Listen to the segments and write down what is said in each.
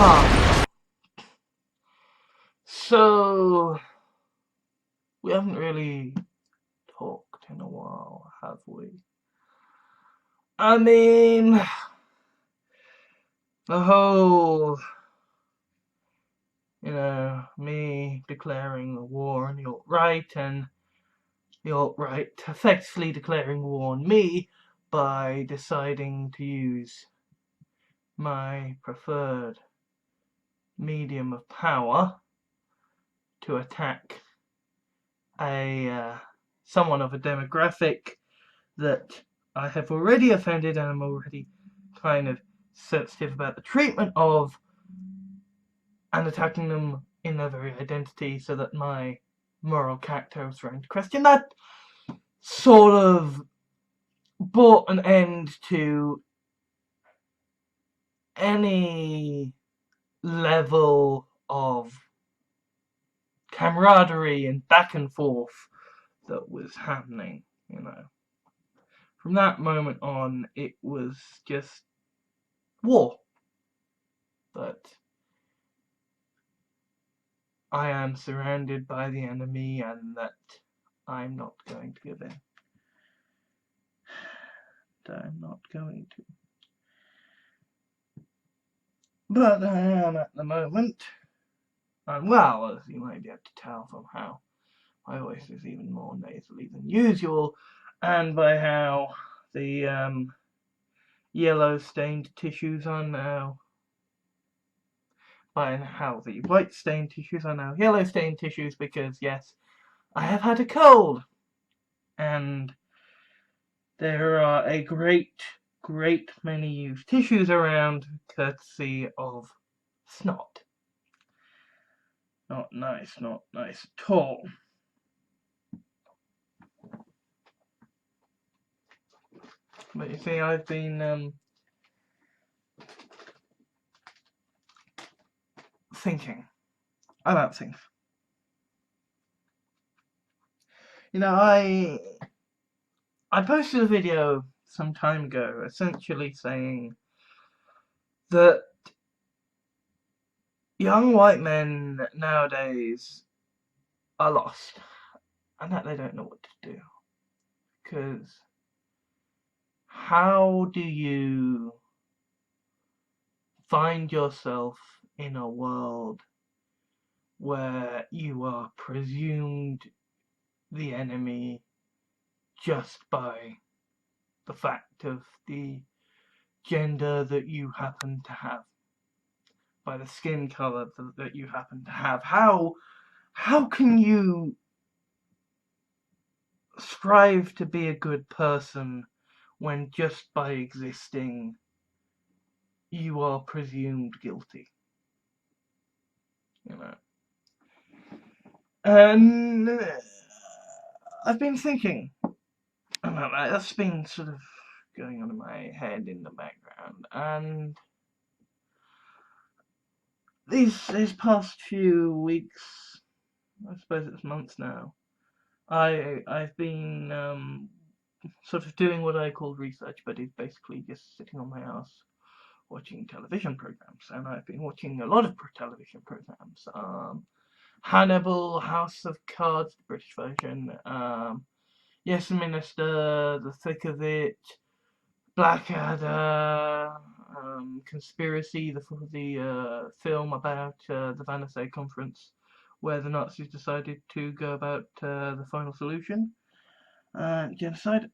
Ah. So, we haven't really talked in a while, have we? I mean, the whole, me declaring a war on the alt-right and the alt-right effectively declaring war on me by deciding to use my preferred medium of power to attack someone of a demographic that I have already offended and I'm already kind of sensitive about the treatment of, and attacking them in their very identity, so that my moral character was thrown into question. That sort of brought an end to any level of camaraderie and back and forth that was happening, From that moment on, it was just war. But I am surrounded by the enemy, and that I'm not going to give in. I'm not going to. But I am at the moment. And well, as you might be able to tell from how my voice is even more nasally than usual, and by how the yellow stained tissues are now, by how the white stained tissues are now yellow stained tissues, because yes, I have had a cold, and there are a great many used tissues around, courtesy of snot. Not nice at all. But you see, I've been thinking about things. I posted a video some time ago essentially saying that young white men nowadays are lost and that they don't know what to do. Because how do you find yourself in a world where you are presumed the enemy just by the fact of the gender that you happen to have, by the skin color that you happen to have? How can you strive to be a good person when just by existing you are presumed guilty? And I've been thinking about that. That's been sort of going on in my head in the background, and these past few weeks, I suppose it's months now, I've been sort of doing what I call research, but it's basically just sitting on my ass watching television programs, and I've been watching a lot of television programs. Hannibal, House of Cards, the British version, Yes Minister, The Thick of It, Blackadder, Conspiracy, the film about the Wannsee Conference, where the Nazis decided to go about the final solution, genocide,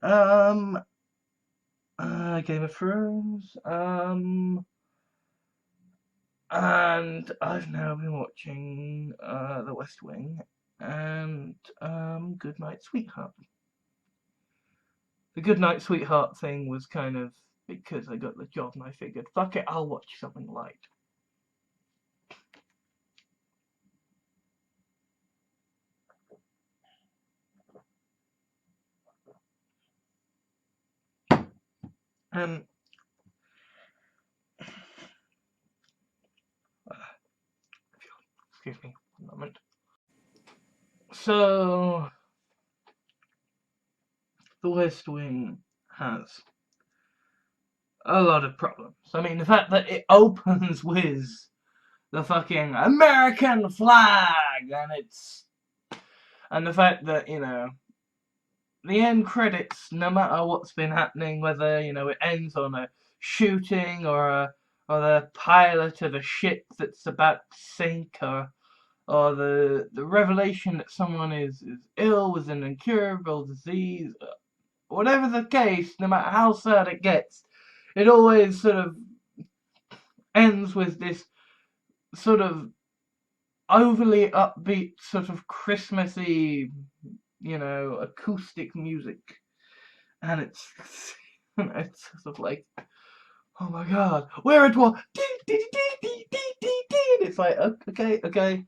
Game of Thrones, and I've now been watching The West Wing and Goodnight Sweetheart. The Goodnight Sweetheart thing was kind of because I got the job and I figured, fuck it, I'll watch something light. Excuse me one moment. So, The West Wing has a lot of problems. I mean, the fact that it opens with the fucking American flag, and the fact that, you know, the end credits, no matter what's been happening, whether, you know, it ends on a shooting or the pilot of a ship that's about to sink, or the revelation that someone is ill with an incurable disease, whatever the case, no matter how sad it gets, it always sort of ends with this sort of overly upbeat, sort of Christmassy, you know, acoustic music. And it's sort of like, oh my god, we're at war. It's like, okay.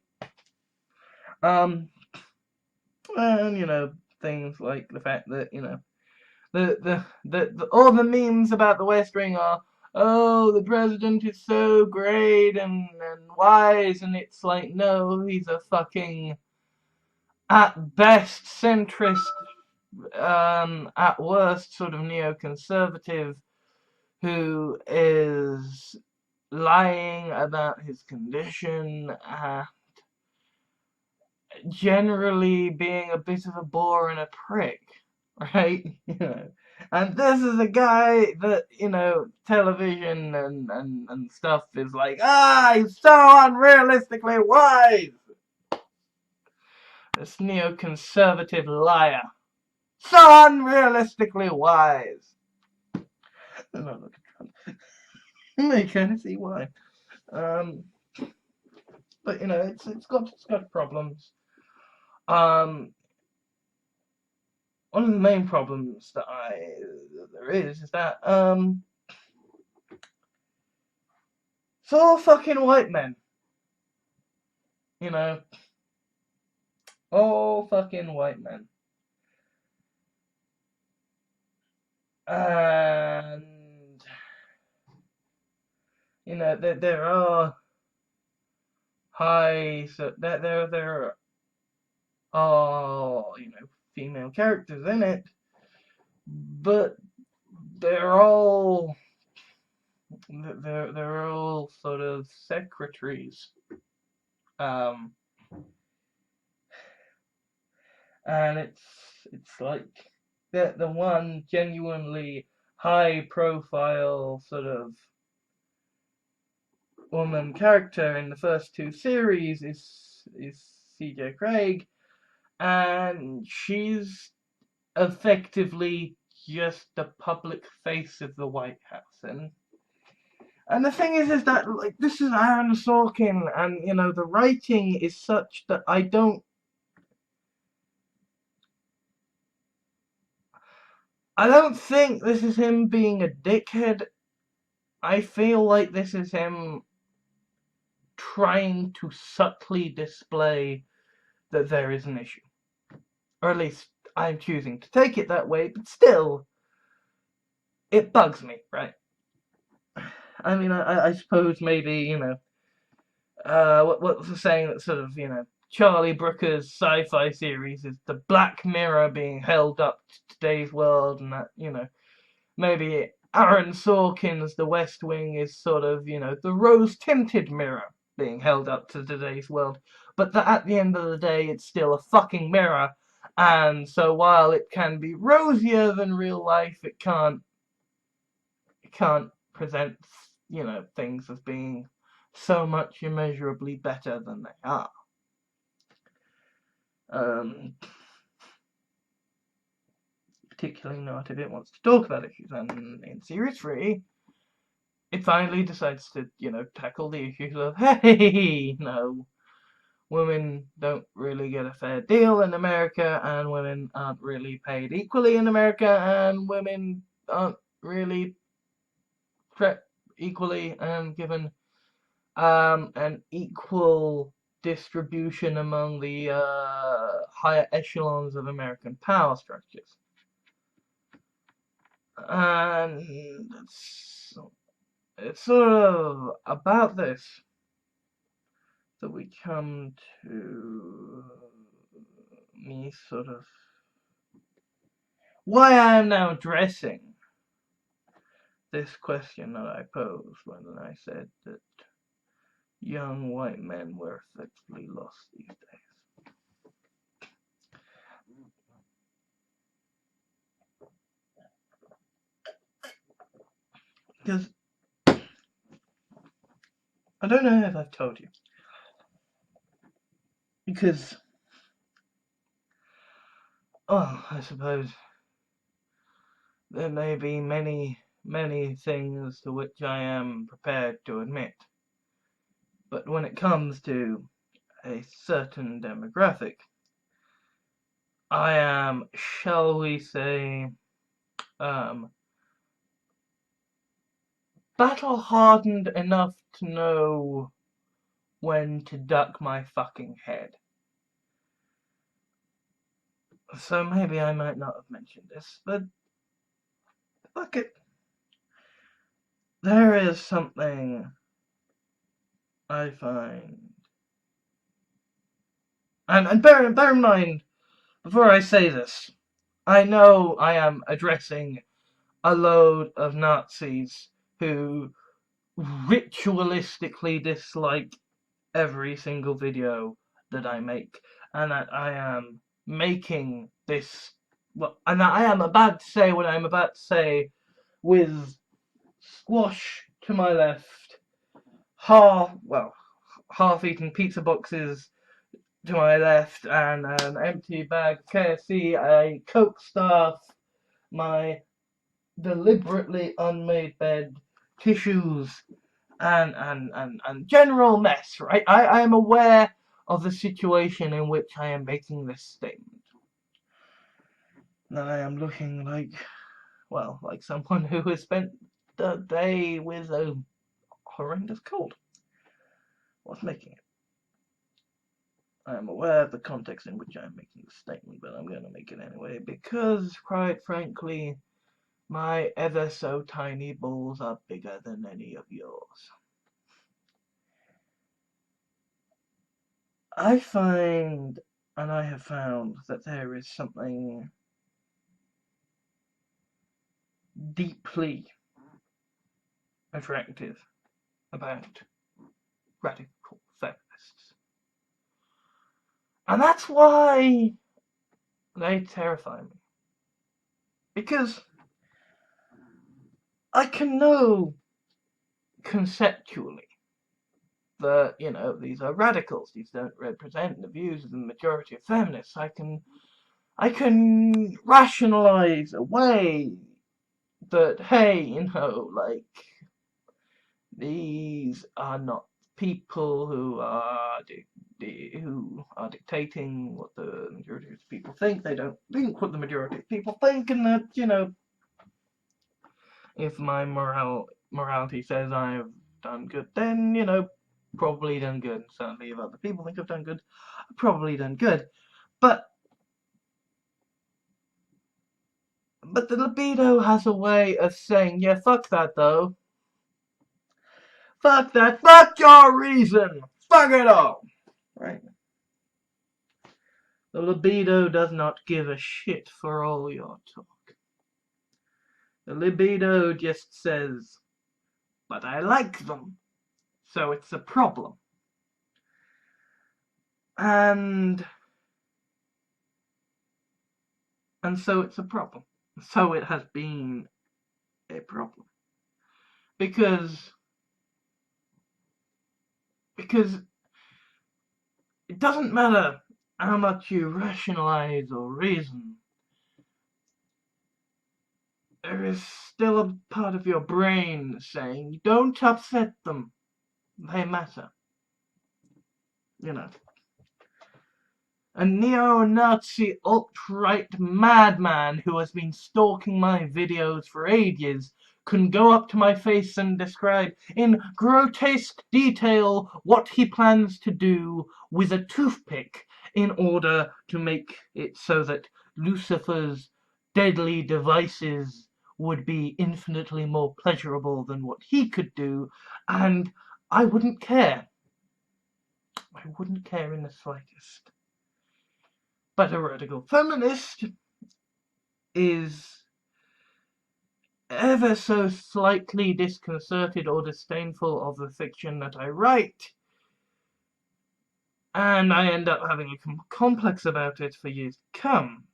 And, you know, things like the fact that, you know, all the memes about the West Wing are, oh, the president is so great and wise, and it's like, no, he's a fucking, at best, centrist, at worst, sort of neoconservative, who is lying about his condition, generally being a bit of a bore and a prick, right? You know, and this is a guy that, you know, television and stuff is like, he's so unrealistically wise. This neoconservative liar, so unrealistically wise. And I'm looking at Trump. You kind of see why. But you know, it's got problems. One of the main problems that there is that it's all fucking white men. You know, all fucking white men. And you know, there are there are, you know, female characters in it, but they're all they're all sort of secretaries, and it's like the one genuinely high profile sort of woman character in the first two series is C.J. Craig, and she's effectively just the public face of the White House. And the thing is that, like, this is Aaron Sorkin, and, you know, the writing is such that I don't think this is him being a dickhead. I feel like this is him trying to subtly display that there is an issue. Or at least I'm choosing to take it that way, but still, it bugs me, right? I mean, I suppose maybe, you know, what's the saying that sort of, you know, Charlie Brooker's sci-fi series is the Black Mirror being held up to today's world, and that, you know, maybe Aaron Sorkin's The West Wing is sort of, you know, the rose-tinted mirror being held up to today's world, but that at the end of the day, it's still a fucking mirror, and so while it can be rosier than real life, it can't present, you know, things as being so much immeasurably better than they are. Particularly not if it wants to talk about issues, and in Series 3, it finally decides to, you know, tackle the issues of, hey, no, women don't really get a fair deal in America, and women aren't really paid equally in America, and women aren't really equally given an equal distribution among the higher echelons of American power structures. And it's sort of about this that we come to me sort of why I am now addressing this question that I posed when I said that young white men were effectively lost these days. Because I don't know if I've told you. Because, I suppose there may be many, many things to which I am prepared to admit. But when it comes to a certain demographic, I am, shall we say, battle-hardened enough to know when to duck my fucking head. So maybe I might not have mentioned this, but fuck it. There is something I find, and bear in mind, before I say this, I know I am addressing a load of Nazis who ritualistically dislike every single video that I make, and that I am making this, and that I am about to say what I'm about to say with squash to my left, half-eaten pizza boxes to my left, and an empty bag of KFC, a Coke staff, my deliberately unmade bed, tissues, and general mess, right? I am aware of the situation in which I am making this statement. That I am looking like someone who has spent the day with a horrendous cold. What's making it? I am aware of the context in which I am making the statement, but I'm going to make it anyway, because, quite frankly, my ever so tiny balls are bigger than any of yours. I find, and I have found, that there is something deeply attractive about radical feminists. And that's why they terrify me. Because I can know conceptually that, these are radicals, these don't represent the views of the majority of feminists. I can rationalize away that, hey, these are not people who are dictating what the majority of people think. They don't think what the majority of people think, and that, if my morality says I've done good, then, probably done good. Certainly if other people think I've done good, I've probably done good. But the libido has a way of saying, yeah, fuck that though. Fuck that. Fuck your reason. Fuck it all. Right? The libido does not give a shit for all your talk. The libido just says, but I like them, so it's a problem. And so it's a problem. So it has been a problem. Because it doesn't matter how much you rationalize or reason, there is still a part of your brain saying, don't upset them, they matter. A neo-Nazi alt-right madman who has been stalking my videos for ages can go up to my face and describe in grotesque detail what he plans to do with a toothpick in order to make it so that Lucifer's deadly devices would be infinitely more pleasurable than what he could do, and I wouldn't care. I wouldn't care in the slightest. But a radical feminist is ever so slightly disconcerted or disdainful of the fiction that I write, And I end up having a complex about it for years to come.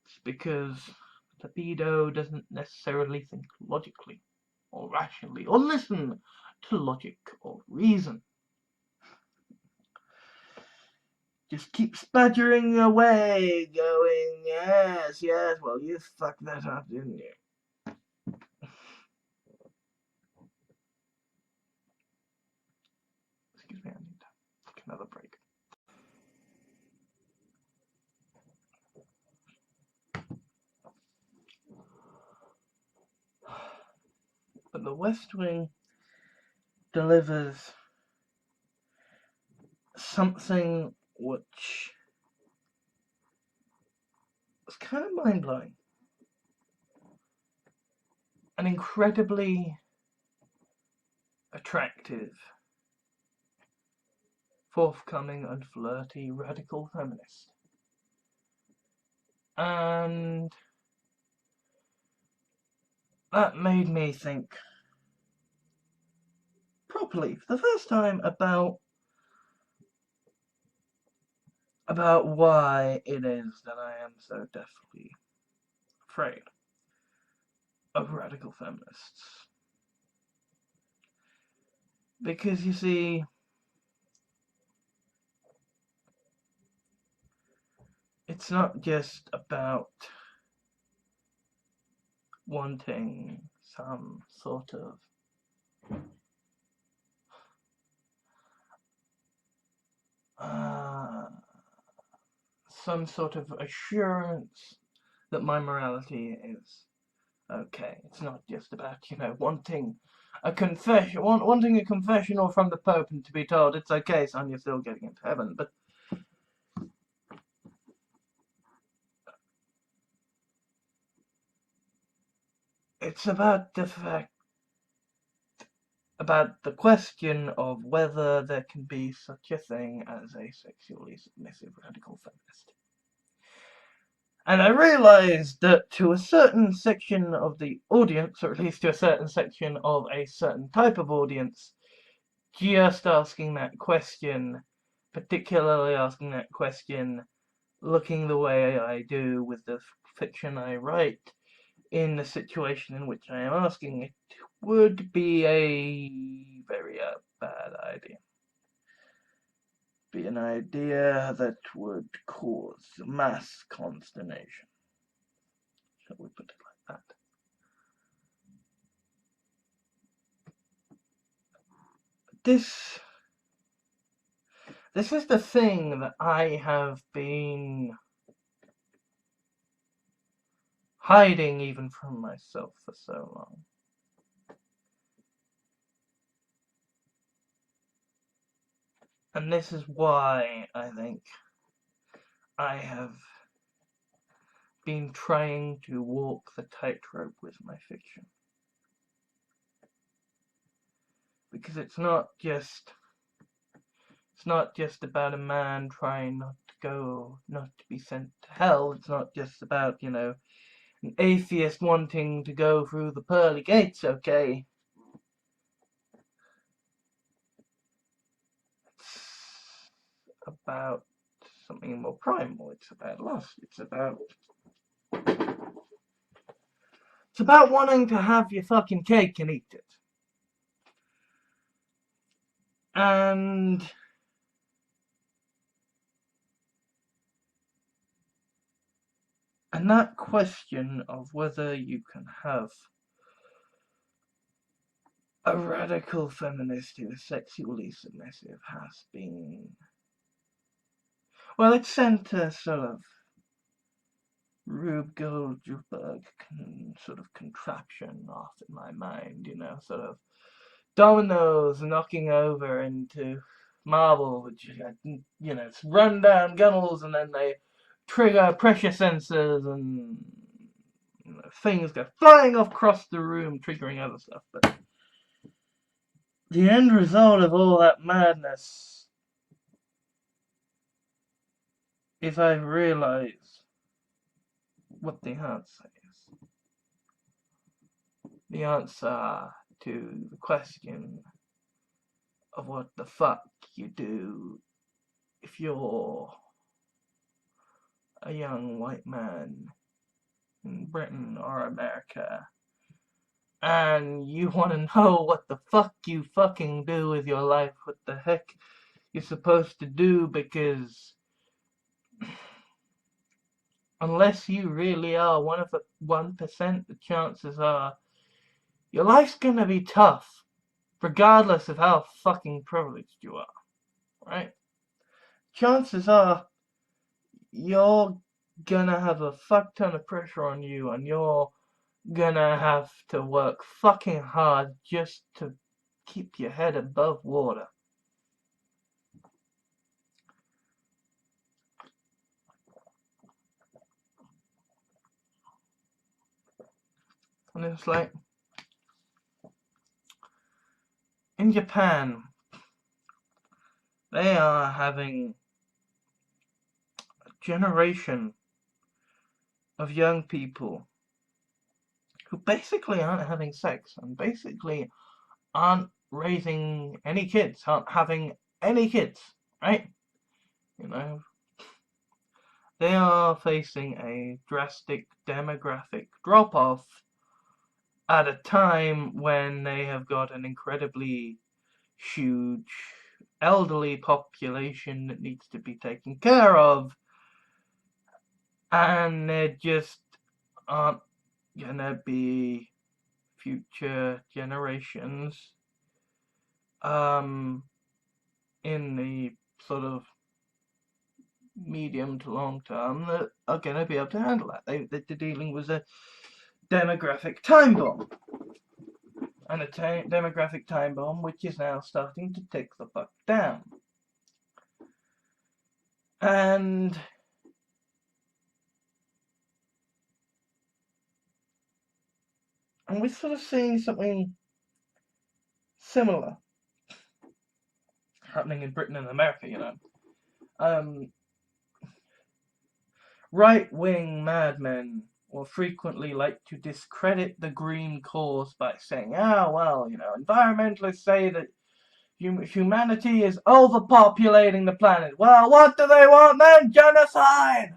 It's because libido doesn't necessarily think logically or rationally or listen to logic or reason. Just keeps badgering away, going, yes, yes, well, you fucked that up, didn't you? Excuse me, I need to take another break. But the West Wing delivers something which was kind of mind-blowing and incredibly attractive, forthcoming and flirty radical feminist. And that made me think properly for the first time about why it is that I am so deathly afraid of radical feminists. Because you see, it's not just about wanting some sort of assurance that my morality is okay. It's not just about, wanting a confessional from the Pope and to be told it's okay, son, you're still getting into heaven. But it's about the question of whether there can be such a thing as a sexually submissive radical feminist. And I realised that to a certain section of the audience, or at least to a certain section of a certain type of audience, just asking that question, particularly asking that question, looking the way I do with the fiction I write, in the situation in which I am asking it, would be a very bad idea. Be an idea that would cause mass consternation. Shall we put it like that? This is the thing that I have been hiding even from myself for so long. And this is why I think I have been trying to walk the tightrope with my fiction. Because it's not just about a man trying not to be sent to hell. It's not just about, an atheist wanting to go through the pearly gates, okay? It's about something more primal. It's about lust. It's about wanting to have your fucking cake and eat it. And that question of whether you can have a radical feminist who is sexually submissive has been, well, it's sent a sort of Rube Goldberg sort of contraption off in my mind, sort of dominoes knocking over into marble, which, it's run down gunnels, and then they trigger pressure sensors, and things go flying across the room, triggering other stuff. But the end result of all that madness is I realize what the answer is. The answer to the question of what the fuck you do if you're a young white man in Britain or America and you want to know what the fuck you fucking do with your life, what the heck you're supposed to do, because unless you really are one of the 1%, the chances are your life's gonna be tough, regardless of how fucking privileged you are, right? Chances are you're gonna have a fuck ton of pressure on you, and you're gonna have to work fucking hard just to keep your head above water. And it's like, in Japan, they are having a generation of young people who basically aren't having sex and basically aren't raising any kids, aren't having any kids, right? You know, they are facing a drastic demographic drop-off at a time when they have got an incredibly huge elderly population that needs to be taken care of, and there just aren't gonna be future generations in the sort of medium to long term that are going to be able to handle that. They're dealing with a demographic time bomb. And a demographic time bomb which is now starting to tick the fuck down. And we're sort of seeing something similar happening in Britain and America, you know. Right-wing madmen will frequently like to discredit the green cause by saying, well, you know, environmentalists say that humanity is overpopulating the planet. Well, what do they want then? Genocide!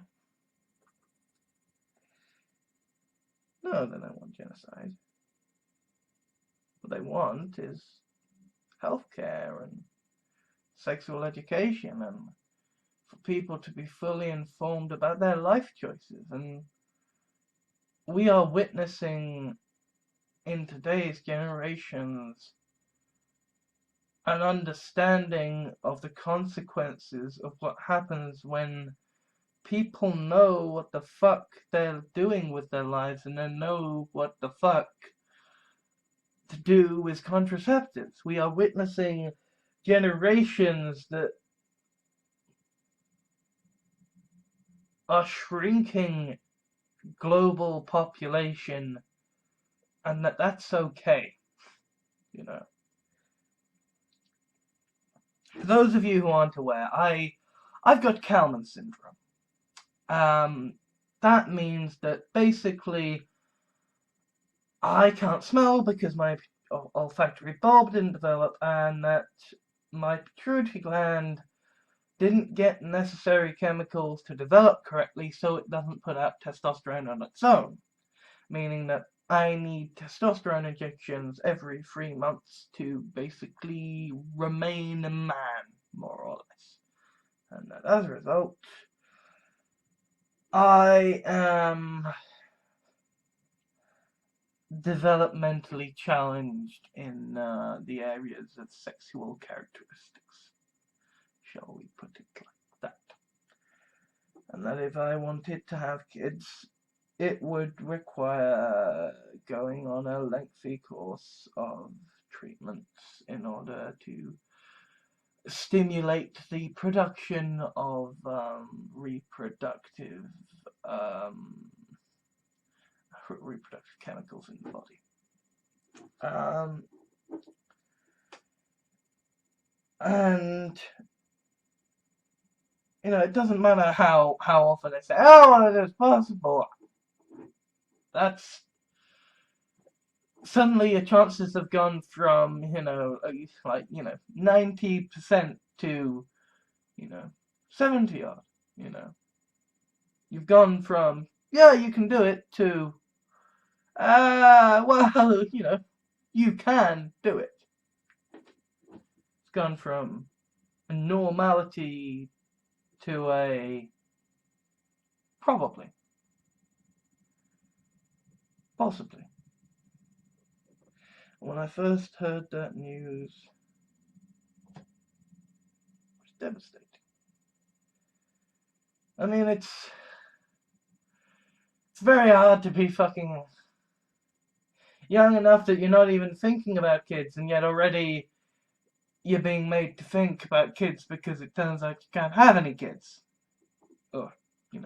No, they don't want genocide. What they want is healthcare and sexual education, and for people to be fully informed about their life choices. And we are witnessing in today's generations an understanding of the consequences of what happens when people know what the fuck they're doing with their lives, and they know what the fuck to do with contraceptives. We are witnessing generations that are shrinking global population, and that's okay, you know. For those of you who aren't aware, I've got Kalman syndrome. That means that basically I can't smell because my olfactory bulb didn't develop, and that my pituitary gland didn't get necessary chemicals to develop correctly, so it doesn't put out testosterone on its own. Meaning that I need testosterone injections every 3 months to basically remain a man, more or less. And that as a result, I am developmentally challenged in the areas of sexual characteristics, shall we put it like that. And that if I wanted to have kids, it would require going on a lengthy course of treatments in order to stimulate the production of reproductive chemicals in the body. And you know, it doesn't matter how often they say, well, it is possible. That's suddenly your chances have gone from, 90% to, 70 odd, You've gone from, yeah, you can do it, to, well, you can do it. It's gone from a normality to a probably. Possibly. When I first heard that news, it was devastating. I mean, it's very hard to be fucking young enough that you're not even thinking about kids, and yet already you're being made to think about kids because it turns out you can't have any kids. Or, you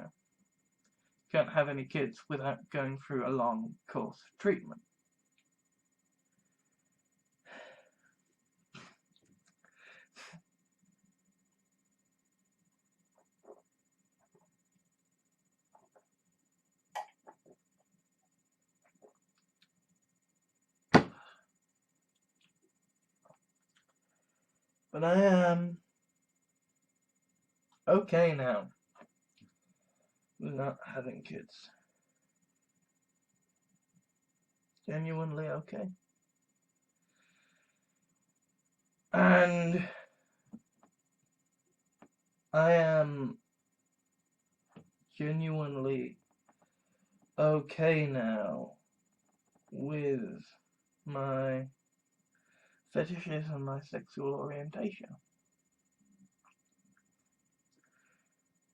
can't have any kids without going through a long course of treatment. But I am okay now with not having kids. Genuinely okay. And I am genuinely okay now with my fetishes and my sexual orientation.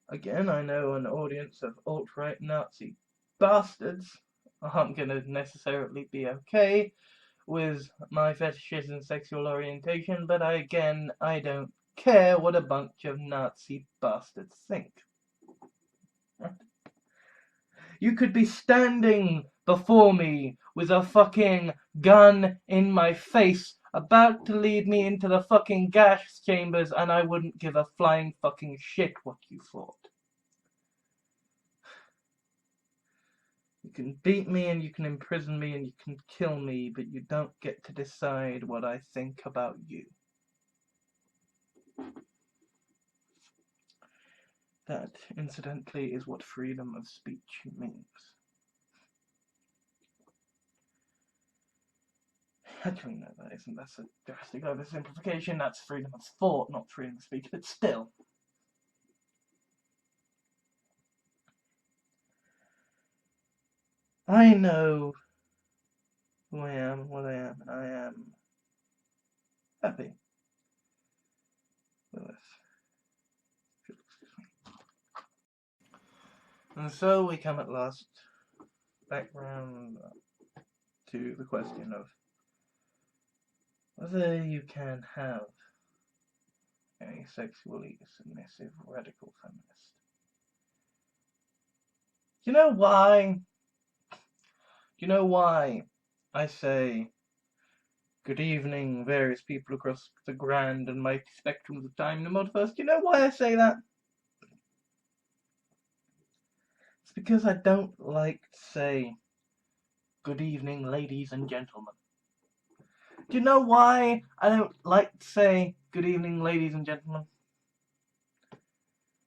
Again, I know an audience of alt-right Nazi bastards aren't going to necessarily be okay with my fetishes and sexual orientation, but I don't care what a bunch of Nazi bastards think. You could be standing before me with a fucking gun in my face, about to lead me into the fucking gas chambers, and I wouldn't give a flying fucking shit what you thought. You can beat me and you can imprison me and you can kill me, but you don't get to decide what I think about you. That, incidentally, is what freedom of speech means. Actually, no, that isn't. That's a drastic oversimplification. That's freedom of thought, not freedom of speech, but still. I know who I am and what I am, and I am happy with this. And so we come at last back round to the question of whether you can have a sexually submissive radical feminist. Do you know why? Do you know why I say good evening, various people across the grand and mighty spectrum of time in the multiverse? Do you know why I say that? It's because I don't like to say good evening, ladies and gentlemen. Do you know why I don't like to say good evening, ladies and gentlemen?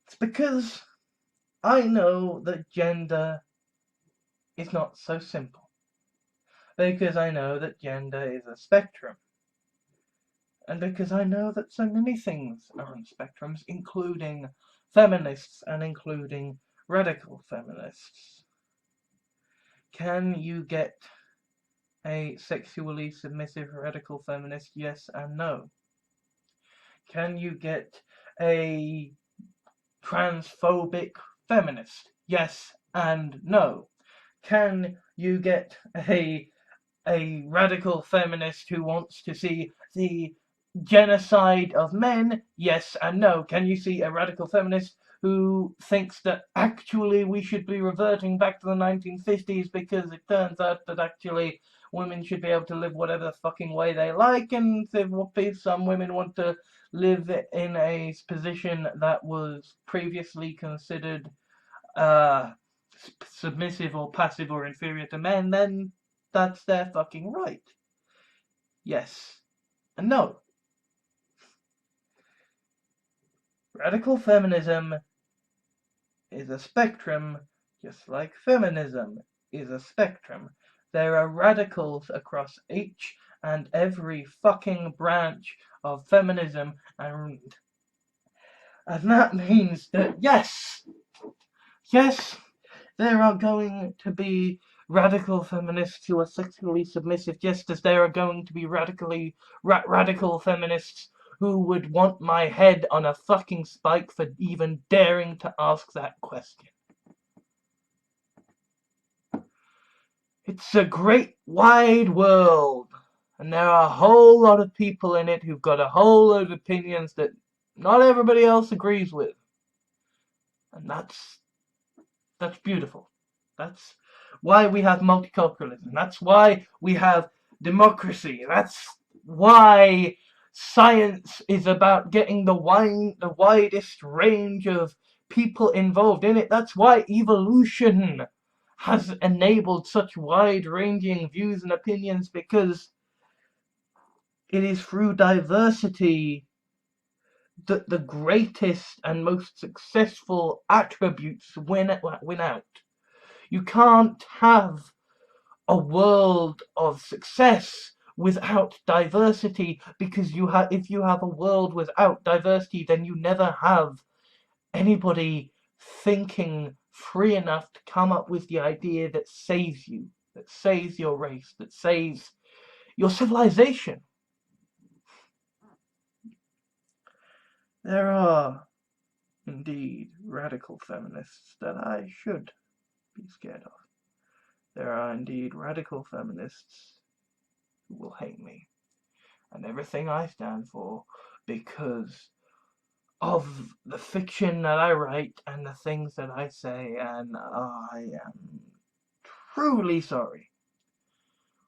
It's because I know that gender is not so simple. Because I know that gender is a spectrum. And because I know that so many things are on spectrums, including feminists and including radical feminists. Can you get a sexually submissive radical feminist? Yes and no. Can you get a transphobic feminist? Yes and no. Can you get a radical feminist who wants to see the genocide of men? Yes and no. Can you see a radical feminist who thinks that actually we should be reverting back to the 1950s because it turns out that actually women should be able to live whatever fucking way they like, and if some women want to live in a position that was previously considered submissive or passive or inferior to men, then that's their fucking right. Yes and no. Radical feminism is a spectrum, just like feminism is a spectrum. There are radicals across each and every fucking branch of feminism, and that means that yes, there are going to be radical feminists who are sexually submissive, just as there are going to be radical feminists who would want my head on a fucking spike for even daring to ask that question. It's a great wide world, and there are a whole lot of people in it who've got a whole lot of opinions that not everybody else agrees with. And that's beautiful. That's why we have multiculturalism. That's why we have democracy. That's why science is about getting the widest range of people involved in it. That's why evolution has enabled such wide-ranging views and opinions, because it is through diversity that the greatest and most successful attributes win out. You can't have a world of success without diversity, because if you have a world without diversity, then you never have anybody thinking free enough to come up with the idea that saves you, that saves your race, that saves your civilization. There are indeed radical feminists that I should be scared of. There are indeed radical feminists who will hate me and everything I stand for, because of the fiction that I write and the things that I say, and I am truly sorry.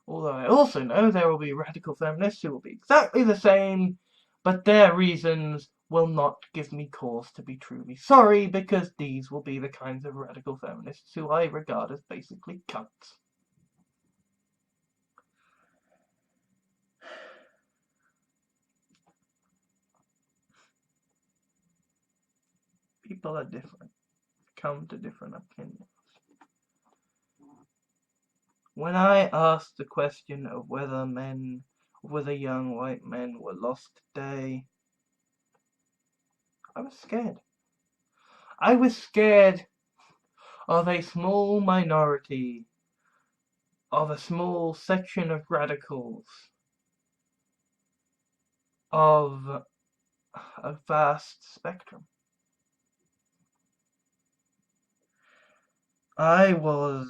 Although I also know there will be radical feminists who will be exactly the same, but their reasons will not give me cause to be truly sorry, because these will be the kinds of radical feminists who I regard as basically cunts. People are different, come to different opinions. When I asked the question of whether young white men were lost today, I was scared. I was scared of a small minority, of a small section of radicals, of a vast spectrum. I was,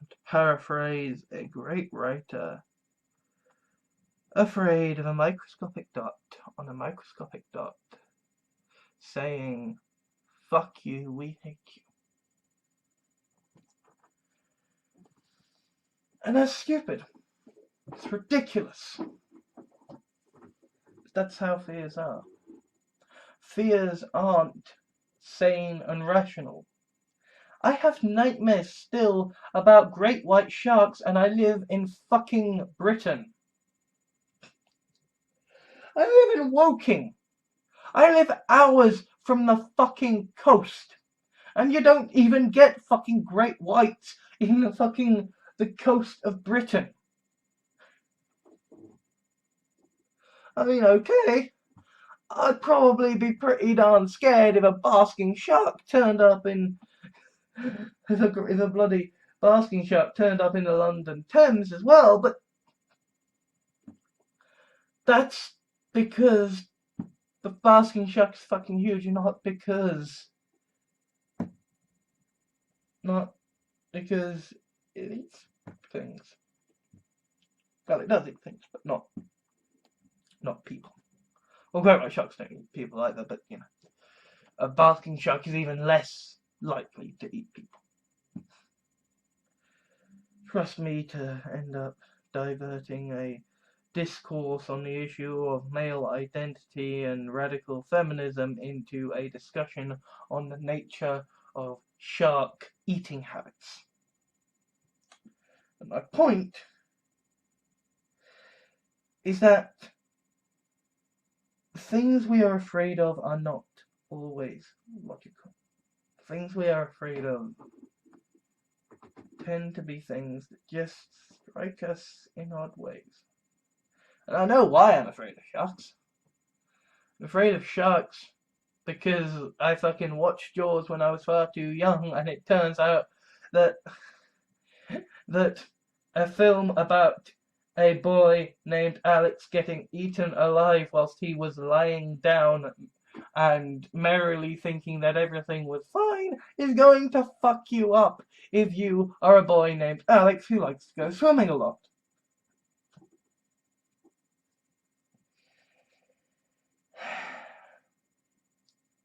to paraphrase a great writer, afraid of a microscopic dot on a microscopic dot, saying, "Fuck you, we hate you." And that's stupid. It's ridiculous. That's how fears are. Fears aren't sane and rational. I have nightmares still about great white sharks, and I live in fucking Britain. I live in Woking. I live hours from the fucking coast. And you don't even get fucking great whites in the coast of Britain. I mean, okay, I'd probably be pretty darn scared if a basking shark turned up in if a bloody basking shark turned up in the London Thames as well, but that's because the basking shark's fucking huge, and not because it eats things. Well, it does eat things, but not people. Well, great white sharks don't eat people either, but you know, a basking shark is even less likely to eat people. Trust me to end up diverting a discourse on the issue of male identity and radical feminism into a discussion on the nature of shark eating habits. And my point is that things we are afraid of are not always logical. Things we are afraid of tend to be things that just strike us in odd ways. And I know why I'm afraid of sharks. I'm afraid of sharks because I fucking watched Jaws when I was far too young, and it turns out that a film about a boy named Alex getting eaten alive whilst he was lying down and merrily thinking that everything was fine is going to fuck you up if you are a boy named Alex who likes to go swimming a lot.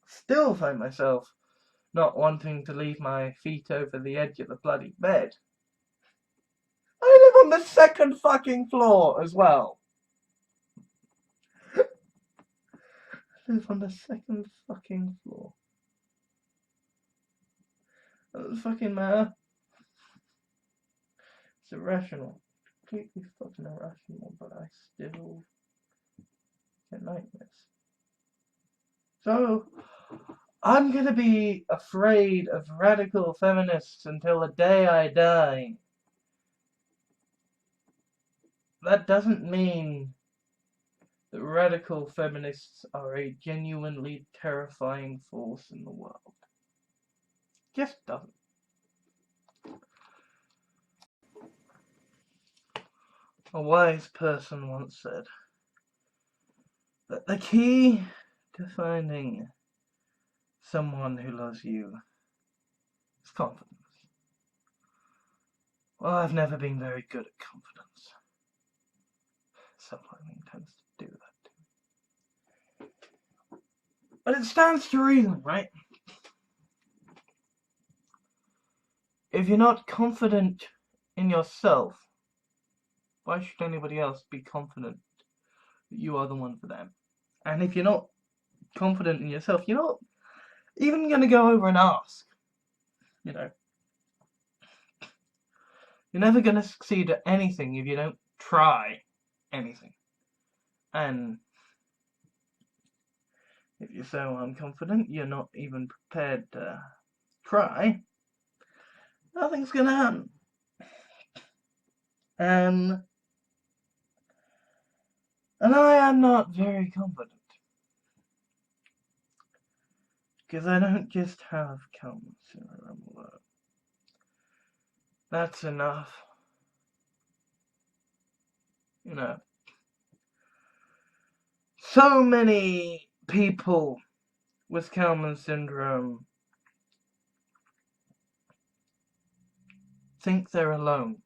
Still find myself not wanting to leave my feet over the edge of the bloody bed. I live on the second fucking floor as well. I live on the second fucking floor. That doesn't fucking matter. It's irrational. Completely fucking irrational, but I still get nightmares. So, I'm gonna be afraid of radical feminists until the day I die. That doesn't mean that radical feminists are a genuinely terrifying force in the world. Just doesn't. A wise person once said that the key to finding someone who loves you is confidence. Well, I've never been very good at confidence. Self-harming tends to do that too. But it stands to reason, right? If you're not confident in yourself, why should anybody else be confident that you are the one for them? And if you're not confident in yourself, you're not even going to go over and ask. You know, you're never going to succeed at anything if you don't try anything. And if you're so unconfident, you're not even prepared to try, nothing's going to happen. And I am not very confident. Because I don't just have Kalman syndrome alone. That's enough. You know, so many people with Kalman syndrome think they're alone.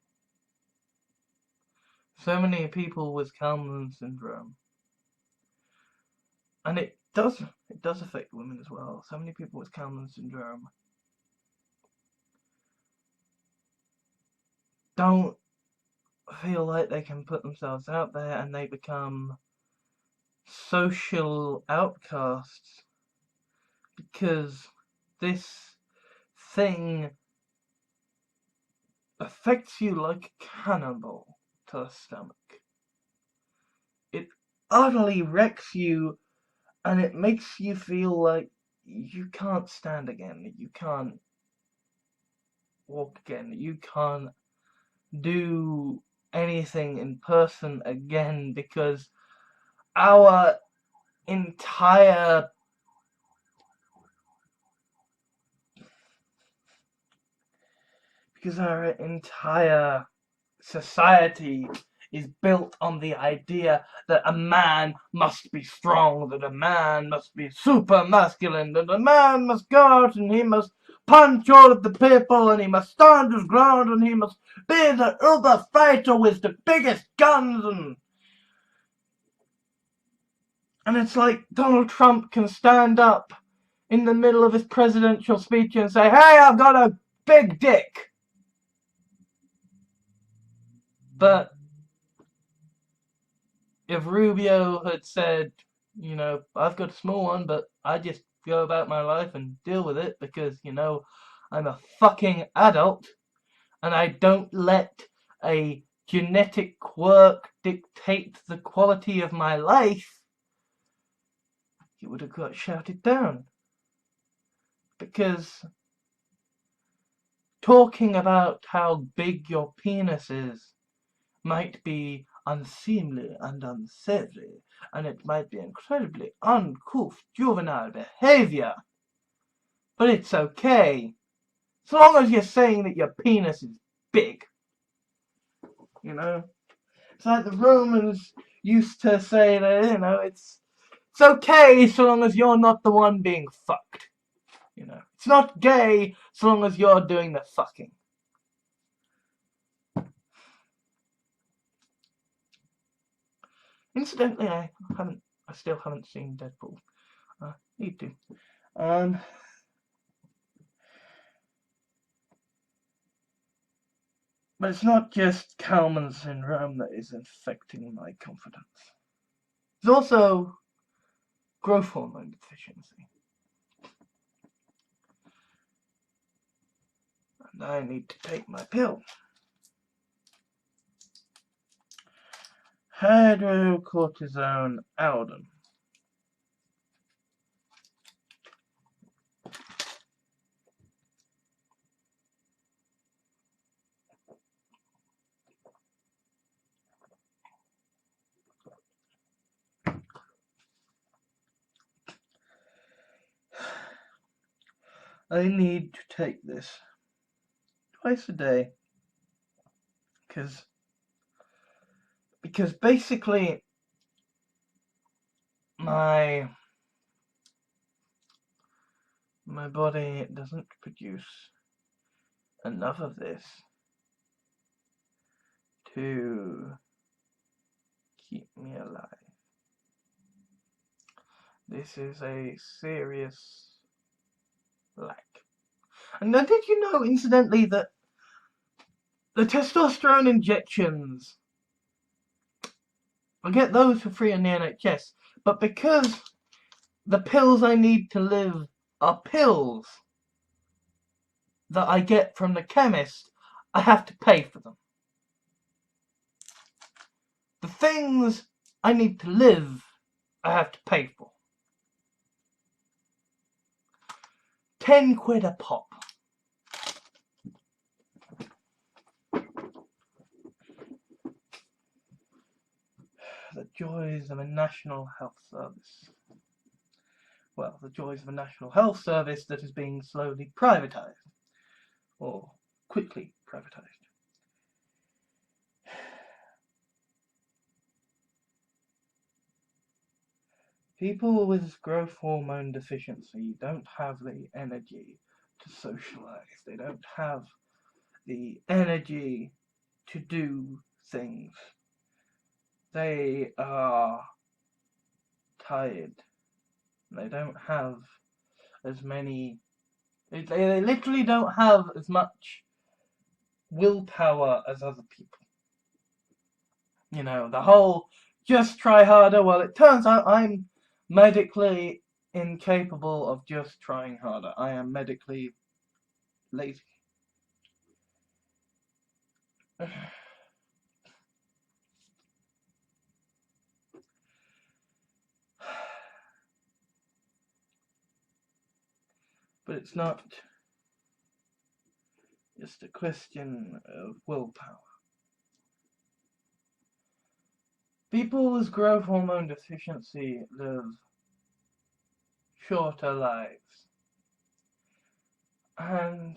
So many people with Kalman syndrome, and it does affect women as well. So many people with Kalman syndrome don't feel like they can put themselves out there, and they become social outcasts because this thing affects you like a cannonball to the stomach. It utterly wrecks you, and it makes you feel like you can't stand again, you can't walk again, you can't do anything in person again, because our entire society is built on the idea that a man must be strong, that a man must be super masculine, that a man must go out and he must punch all of the people, and he must stand his ground, and he must be the uber fighter with the biggest guns, and it's like Donald Trump can stand up in the middle of his presidential speech and say, "Hey, I've got a big dick." But if Rubio had said, you know, "I've got a small one, but I just go about my life and deal with it because, you know, I'm a fucking adult and I don't let a genetic quirk dictate the quality of my life, it would have got shouted down. Because talking about how big your penis is might be unseemly and unsavory, and it might be incredibly uncouth juvenile behavior. But it's okay, so long as you're saying that your penis is big. You know? It's like the Romans used to say that, you know, it's okay so long as you're not the one being fucked. You know? It's not gay so long as you're doing the fucking. Incidentally, I still haven't seen Deadpool. Need to. But it's not just Kalman syndrome that is infecting my confidence. There's also growth hormone deficiency. And I need to take my pill. Hydrocortisone aldin. I need to take this twice a day because basically my body doesn't produce enough of this to keep me alive. This is a serious lack. And now, did you know, incidentally, that the testosterone injections, I get those for free in the NHS, but because the pills I need to live are pills that I get from the chemist, I have to pay for them. The things I need to live, I have to pay for. 10 quid a pop. The joys of a national health service. Well, the joys of a national health service that is being slowly privatised. Or quickly privatised. People with growth hormone deficiency don't have the energy to socialise. They don't have the energy to do things. They are tired. They don't have as many. They literally don't have as much willpower as other people. You know, the whole just try harder. Well, it turns out I'm medically incapable of just trying harder. I am medically lazy. But it's not just a question of willpower. People with growth hormone deficiency live shorter lives, and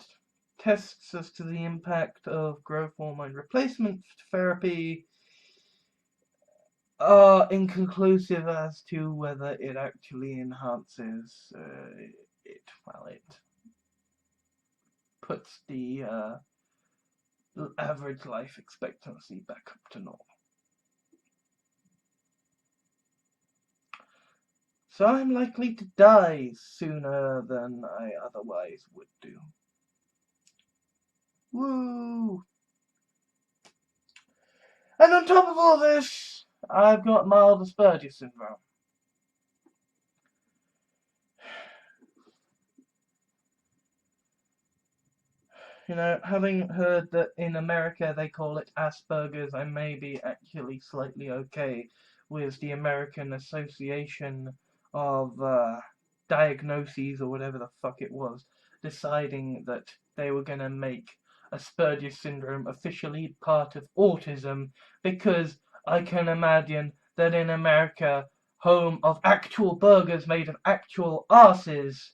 tests as to the impact of growth hormone replacement therapy are inconclusive as to whether it actually enhances it. Well, it puts the average life expectancy back up to normal. So I'm likely to die sooner than I otherwise would do. Woo! And on top of all this, I've got mild Asperger's syndrome. You know, having heard that in America they call it Asperger's, I may be actually slightly okay with the American Association of Diagnoses, or whatever the fuck it was, deciding that they were going to make Asperger's syndrome officially part of autism, because I can imagine that in America, home of actual burgers made of actual asses,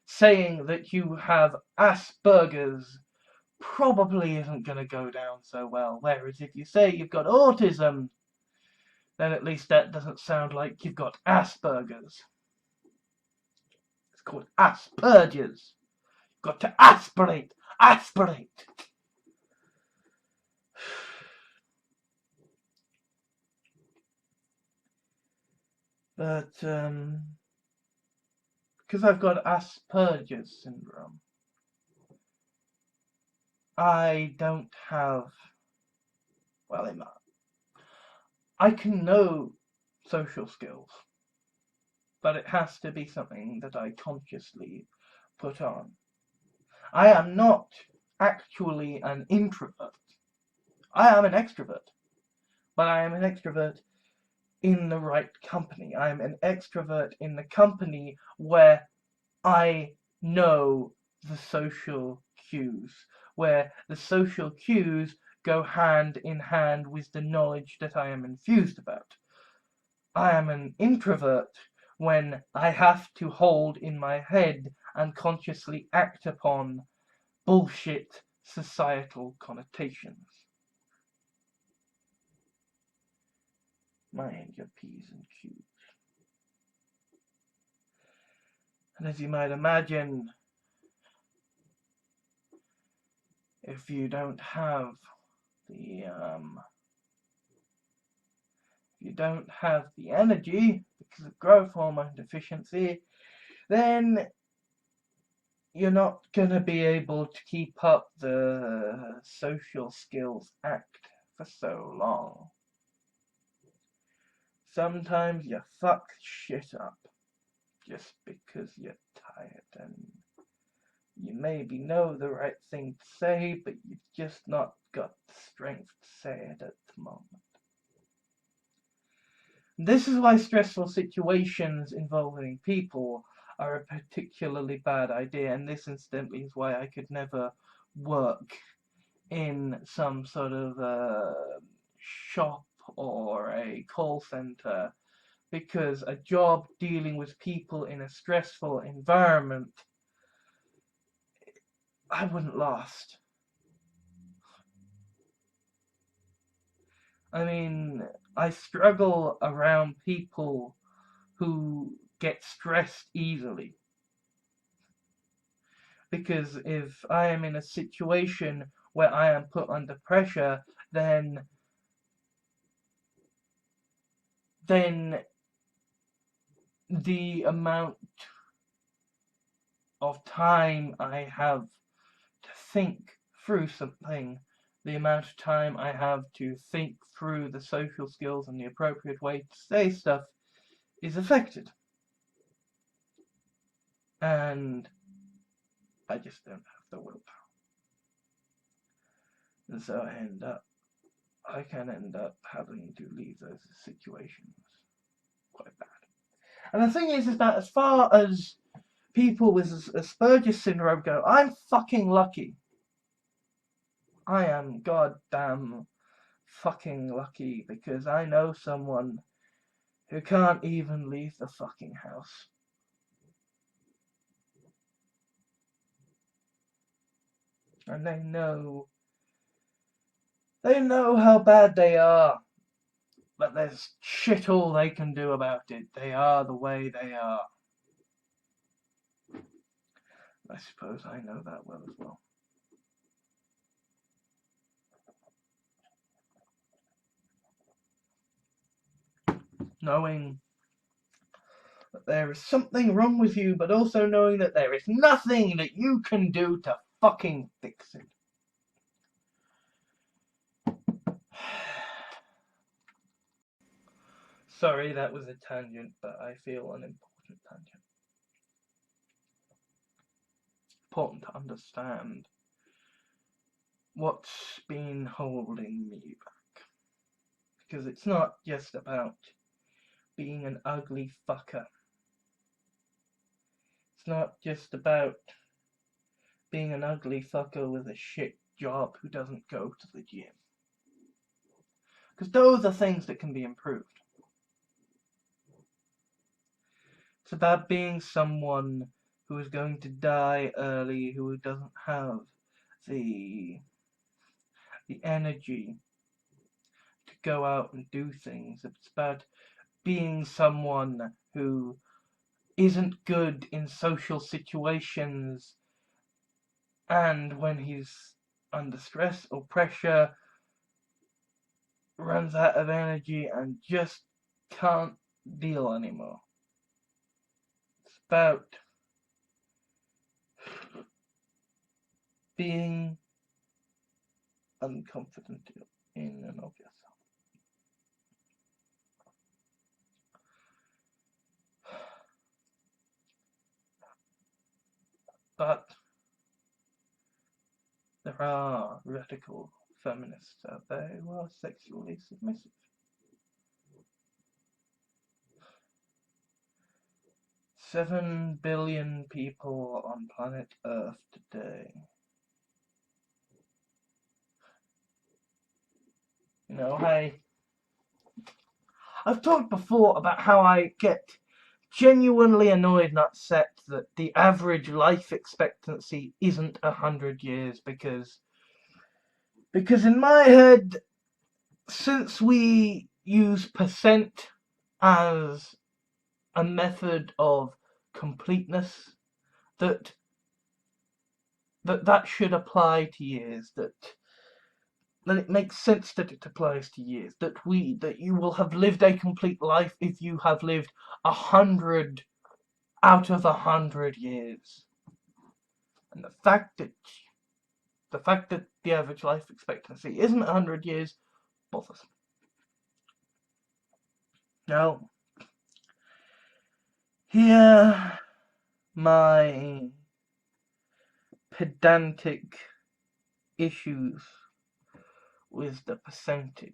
saying that you have Asperger's probably isn't going to go down so well. Whereas if you say you've got autism, then at least that doesn't sound like you've got Asperger's. It's called Asperger's. You've got to aspirate. Aspirate. But, because I've got Asperger's syndrome, I don't have, well, I can know social skills, but it has to be something that I consciously put on. I am not actually an introvert. I am an extrovert, but I am an extrovert in the right company. I am an extrovert in the company where I know the social cues, where the social cues go hand in hand with the knowledge that I am infused about. I am an introvert when I have to hold in my head and consciously act upon bullshit societal connotations. Mind your P's and Q's. And as you might imagine, if you don't have the energy because of growth hormone deficiency, then you're not gonna be able to keep up the social skills act for so long. Sometimes you fuck shit up just because you're tired, and you maybe know the right thing to say, but you've just not got the strength to say it at the moment. This is why stressful situations involving people are a particularly bad idea, and this incidentally is why I could never work in some sort of shop or a call center, because a job dealing with people in a stressful environment, I wouldn't last. I mean, I struggle around people who get stressed easily, because if I am in a situation where I am put under pressure, then the amount of time I have to think through something, the amount of time I have to think through the social skills and the appropriate way to say stuff is affected. And I just don't have the willpower. And so I can end up having to leave those situations quite bad. And the thing is that as far as people with Asperger's syndrome go, I'm fucking lucky. I am goddamn fucking lucky, because I know someone who can't even leave the fucking house. And they know how bad they are, but there's shit all they can do about it. They are the way they are. I suppose I know that well as well. Knowing that there is something wrong with you, but also knowing that there is nothing that you can do to fucking fix it. Sorry, that was a tangent, but I feel an important tangent. Important to understand what's been holding me back. Because it's not just about being an ugly fucker. It's not just about being an ugly fucker with a shit job who doesn't go to the gym. Because those are things that can be improved. It's about being someone who is going to die early, who doesn't have the energy to go out and do things. It's about being someone who isn't good in social situations, and when he's under stress or pressure, runs out of energy and just can't deal anymore. It's about being unconfident in and of yourself. But there are radical feminists out there who are sexually submissive. 7 billion people on planet Earth today. You know, I've talked before about how I get genuinely annoyed and upset that the average life expectancy isn't 100 years, because in my head, since we use percent as a method of completeness, that should apply to years, that it makes sense that it applies to years, that you will have lived a complete life if you have lived 100 out of 100 years. And the fact that the average life expectancy isn't 100 years bothers me. Now, here my pedantic issues with the percentage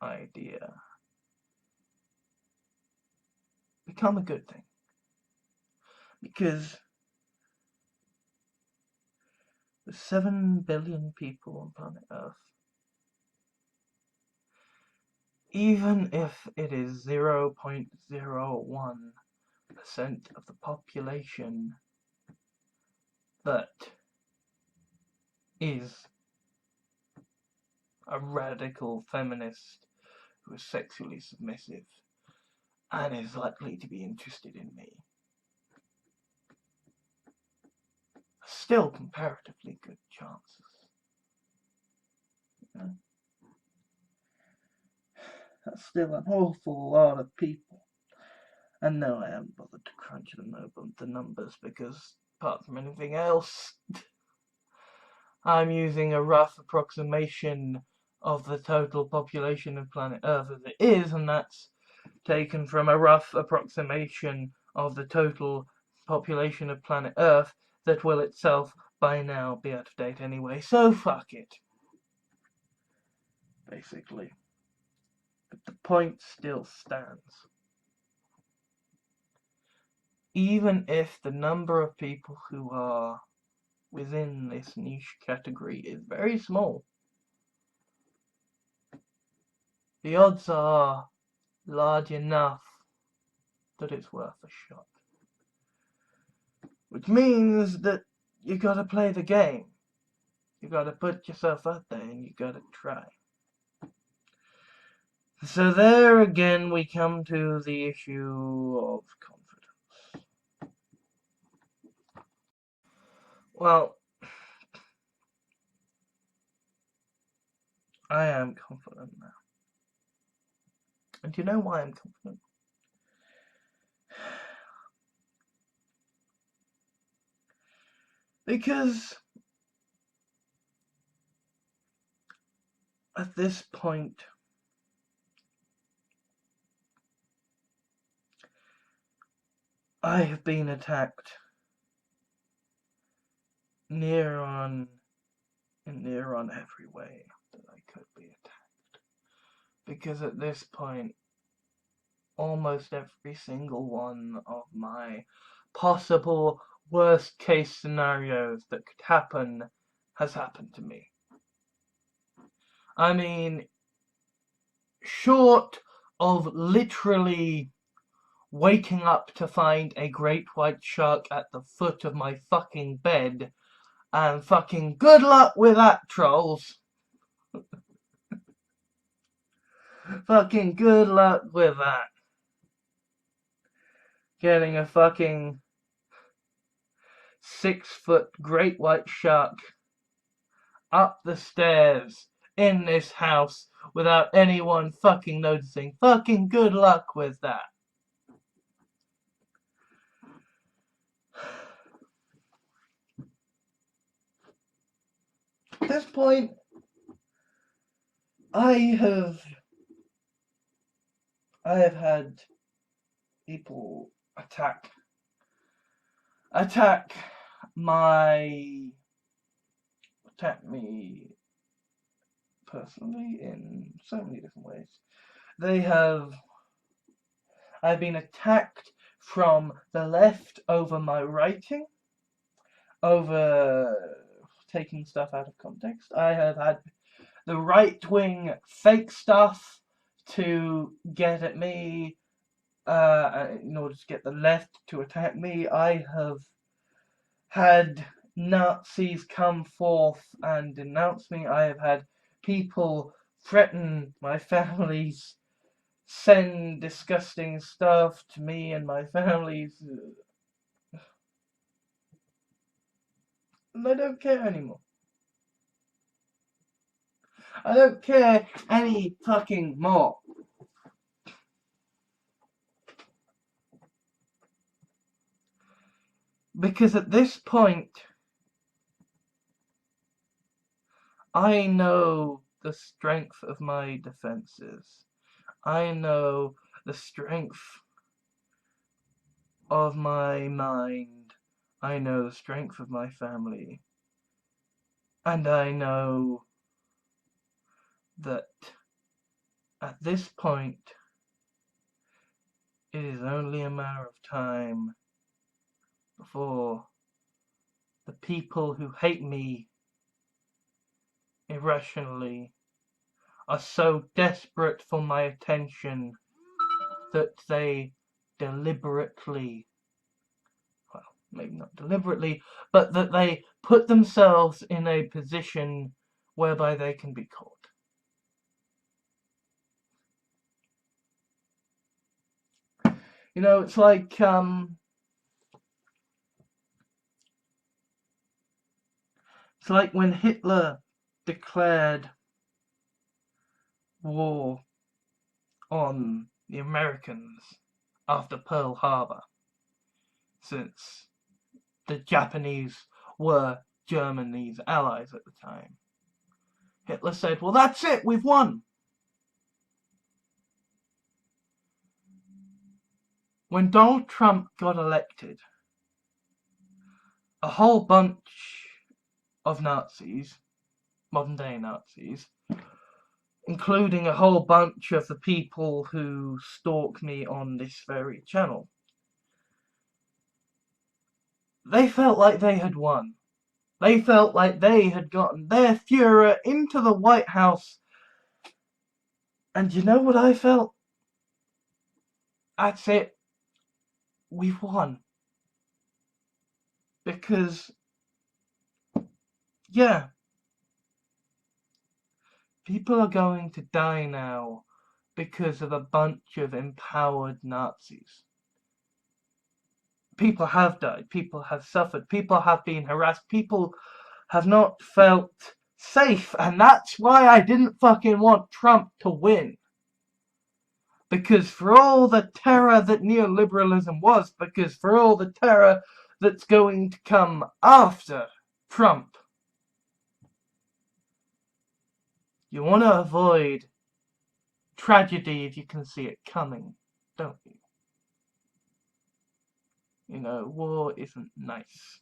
idea become a good thing. Because with 7 billion people on planet Earth, even if it is 0.01% of the population that is a radical feminist who is sexually submissive and is likely to be interested in me, still comparatively good chances. You know? That's still an awful lot of people. And no, I haven't bothered to crunch the numbers, because apart from anything else, I'm using a rough approximation of the total population of planet Earth as it is, and that's taken from a rough approximation of the total population of planet Earth that will itself by now be out of date anyway, so fuck it. Basically. But the point still stands. Even if the number of people who are within this niche category is very small, the odds are large enough that it's worth a shot. Which means that you gotta play the game. You gotta put yourself out there and you gotta try. So there again we come to the issue of confidence. Well, I am confident now. And do you know why I'm confident? Because at this point, I have been attacked near on in clear on every way that I could be attacked. Because at this point, almost every single one of my possible worst case scenarios that could happen has happened to me. I mean, short of literally waking up to find a great white shark at the foot of my fucking bed, and fucking good luck with that, trolls. Fucking good luck with that. Getting a fucking 6-foot great white shark up the stairs in this house without anyone fucking noticing. Fucking good luck with that. At this point, I have had people attack me personally in so many different ways. I've been attacked from the left over my writing, over taking stuff out of context. I have had the right-wing fake stuff to get at me, in order to get the left to attack me. I have had Nazis come forth and denounce me. I have had people threaten my families, send disgusting stuff to me and my families. And I don't care anymore. I don't care any fucking more. Because at this point, I know the strength of my defenses. I know the strength of my mind. I know the strength of my family. And I know that at this point, it is only a matter of time before the people who hate me irrationally are so desperate for my attention that they deliberately, well, maybe not deliberately, but that they put themselves in a position whereby they can be caught. You know, it's like when Hitler declared war on the Americans after Pearl Harbor, since the Japanese were Germany's allies at the time. Hitler said, well, that's it, we've won. When Donald Trump got elected, a whole bunch of Nazis, modern day Nazis, including a whole bunch of the people who stalk me on this very channel, they felt like they had won. They felt like they had gotten their Führer into the White House. And you know what I felt? That's it. We've won. Because, yeah, people are going to die now because of a bunch of empowered Nazis. People have died. People have suffered. People have been harassed. People have not felt safe. And that's why I didn't fucking want Trump to win. Because for all the terror that neoliberalism was, because for all the terror that's going to come after Trump, you want to avoid tragedy if you can see it coming, don't you? You know, war isn't nice.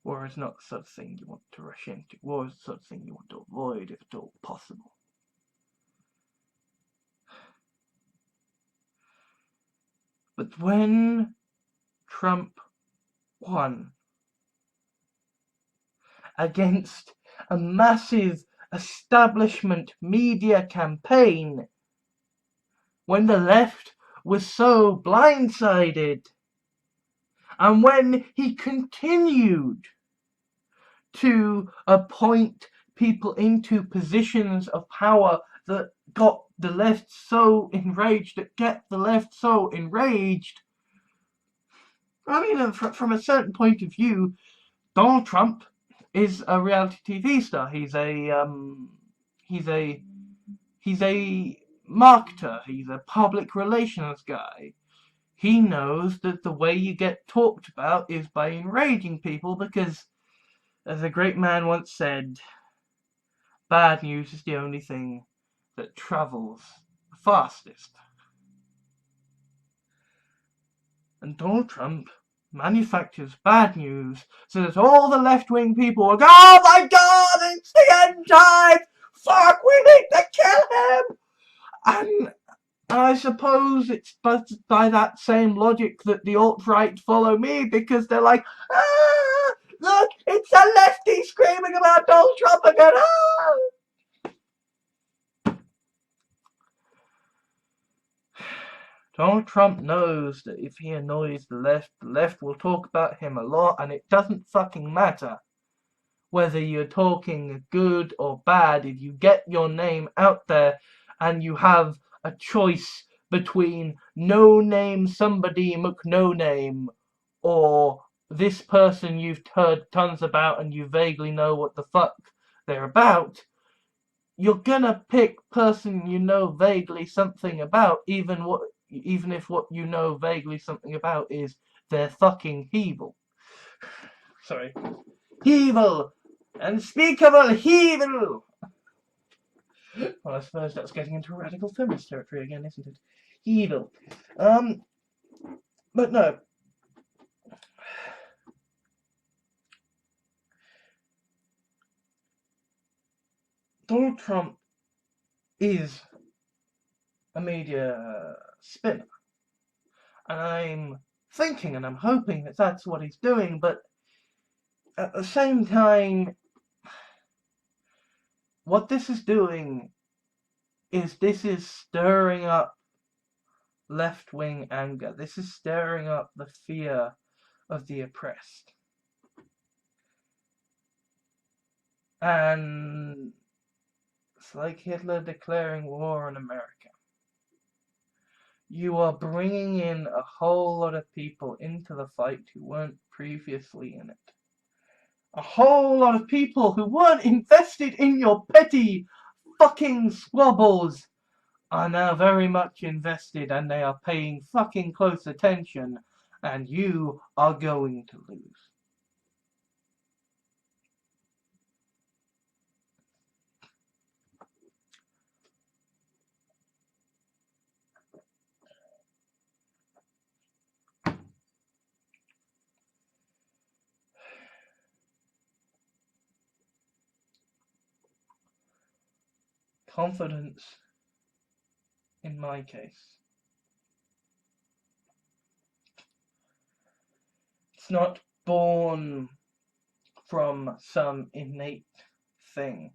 War is not the sort of thing you want to rush into. War is the sort of thing you want to avoid if at all possible. But when Trump won against a massive establishment media campaign, when the left was so blindsided, and when he continued to appoint people into positions of power that got the left so enraged, I mean, from a certain point of view, Donald Trump is a reality TV star. He's a marketer. He's a public relations guy. He knows that the way you get talked about is by enraging people because, as a great man once said, bad news is the only thing that travels the fastest. And Donald Trump manufactures bad news so that all the left-wing people will go, oh my god, it's the end time! Fuck, we need to kill him! And I suppose it's by that same logic that the alt-right follow me, because they're like, ah, look, it's a lefty screaming about Donald Trump again, ah! Donald Trump knows that if he annoys the left will talk about him a lot, and it doesn't fucking matter whether you're talking good or bad. If you get your name out there and you have a choice between no name somebody McNo-name or this person you've heard tons about and you vaguely know what the fuck they're about, you're gonna pick person you know vaguely something about, even if what you know vaguely something about is they're fucking evil. Sorry. Evil! Unspeakable evil! Well, I suppose that's getting into radical feminist territory again, isn't it? Evil. But no. Donald Trump is a media spinner. And I'm thinking and I'm hoping that that's what he's doing, but at the same time, what this is doing is stirring up left-wing anger. This is stirring up the fear of the oppressed. And it's like Hitler declaring war on America. You are bringing in a whole lot of people into the fight who weren't previously in it. A whole lot of people who weren't invested in your petty fucking squabbles are now very much invested, and they are paying fucking close attention, and you are going to lose. Confidence, in my case, it's not born from some innate thing.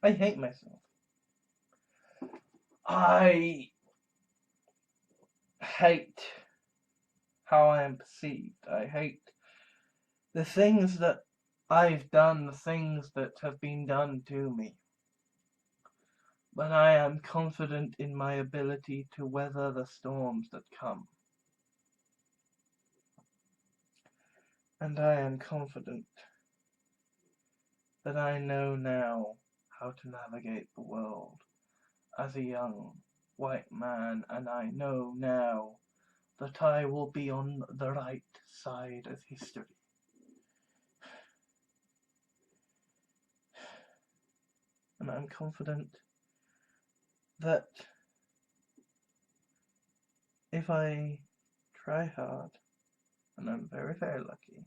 I hate myself. I hate how I am perceived. I hate the things that I've done, the things that have been done to me. But I am confident in my ability to weather the storms that come. And I am confident that I know now how to navigate the world as a young white man, and I know now that I will be on the right side of history. And I'm confident that if I try hard, and I'm very, very lucky,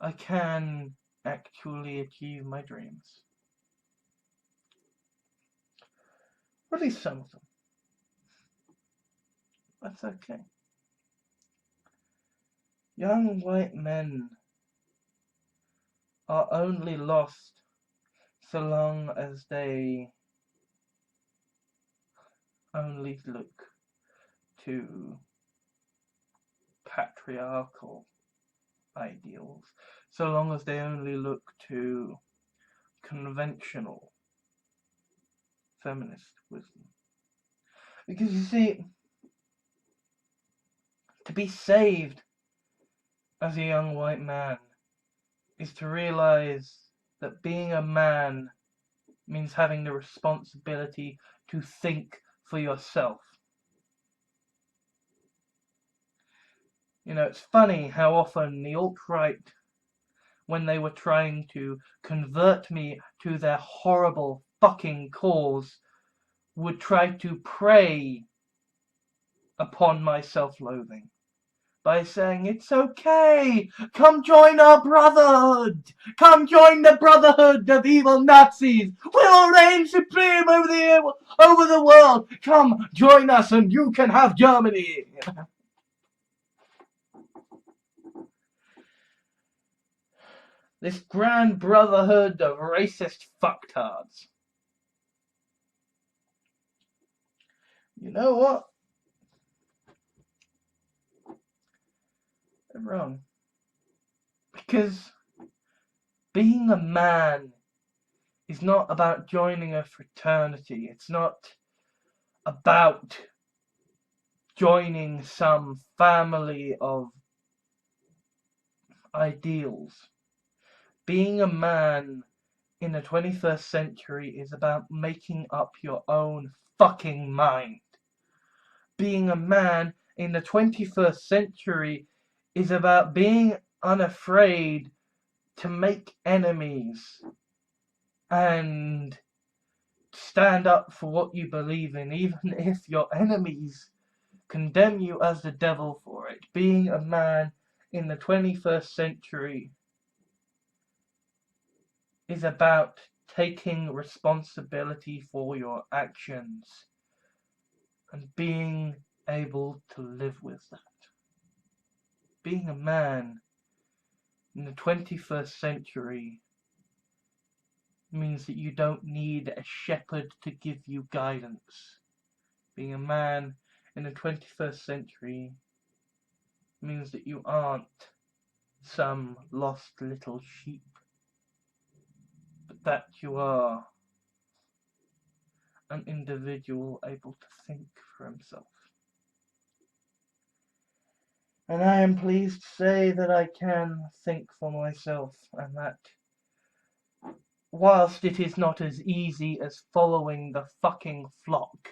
I can actually achieve my dreams. Or at least some of them. That's okay. Young white men are only lost so long as they only look to patriarchal ideals, so long as they only look to conventional feminist wisdom. Because you see, to be saved as a young white man is to realize that being a man means having the responsibility to think for yourself. You know, it's funny how often the alt-right, when they were trying to convert me to their horrible fucking cause, would try to prey upon my self-loathing by saying, it's okay, come join our brotherhood, come join the brotherhood of evil Nazis, we'll reign supreme over the world, come join us and you can have Germany. This grand brotherhood of racist fucktards. You know what? They're wrong. Because being a man is not about joining a fraternity. It's not about joining some family of ideals. Being a man in the 21st century is about making up your own fucking mind. Being a man in the 21st century is about being unafraid to make enemies and stand up for what you believe in, even if your enemies condemn you as the devil for it. Being a man in the 21st century is about taking responsibility for your actions and being able to live with that. Being a man in the 21st century means that you don't need a shepherd to give you guidance. Being a man in the 21st century means that you aren't some lost little sheep, but that you are an individual able to think for himself. And I am pleased to say that I can think for myself, and that whilst it is not as easy as following the fucking flock,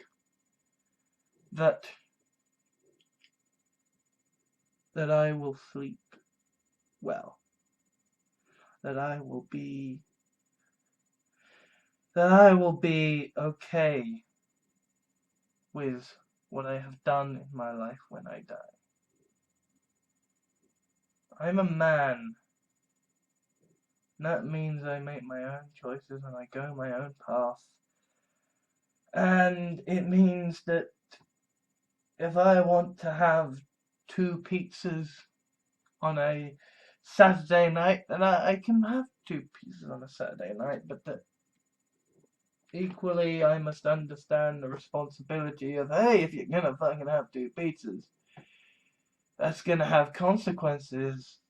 that I will sleep well, that I will be okay with what I have done in my life when I die. I'm a man. That means I make my own choices and I go my own path. And it means that if I want to have 2 pizzas on a Saturday night, then I can have 2 pizzas on a Saturday night, but that equally I must understand the responsibility of, hey, if you're gonna fucking have 2 pizzas, that's gonna have consequences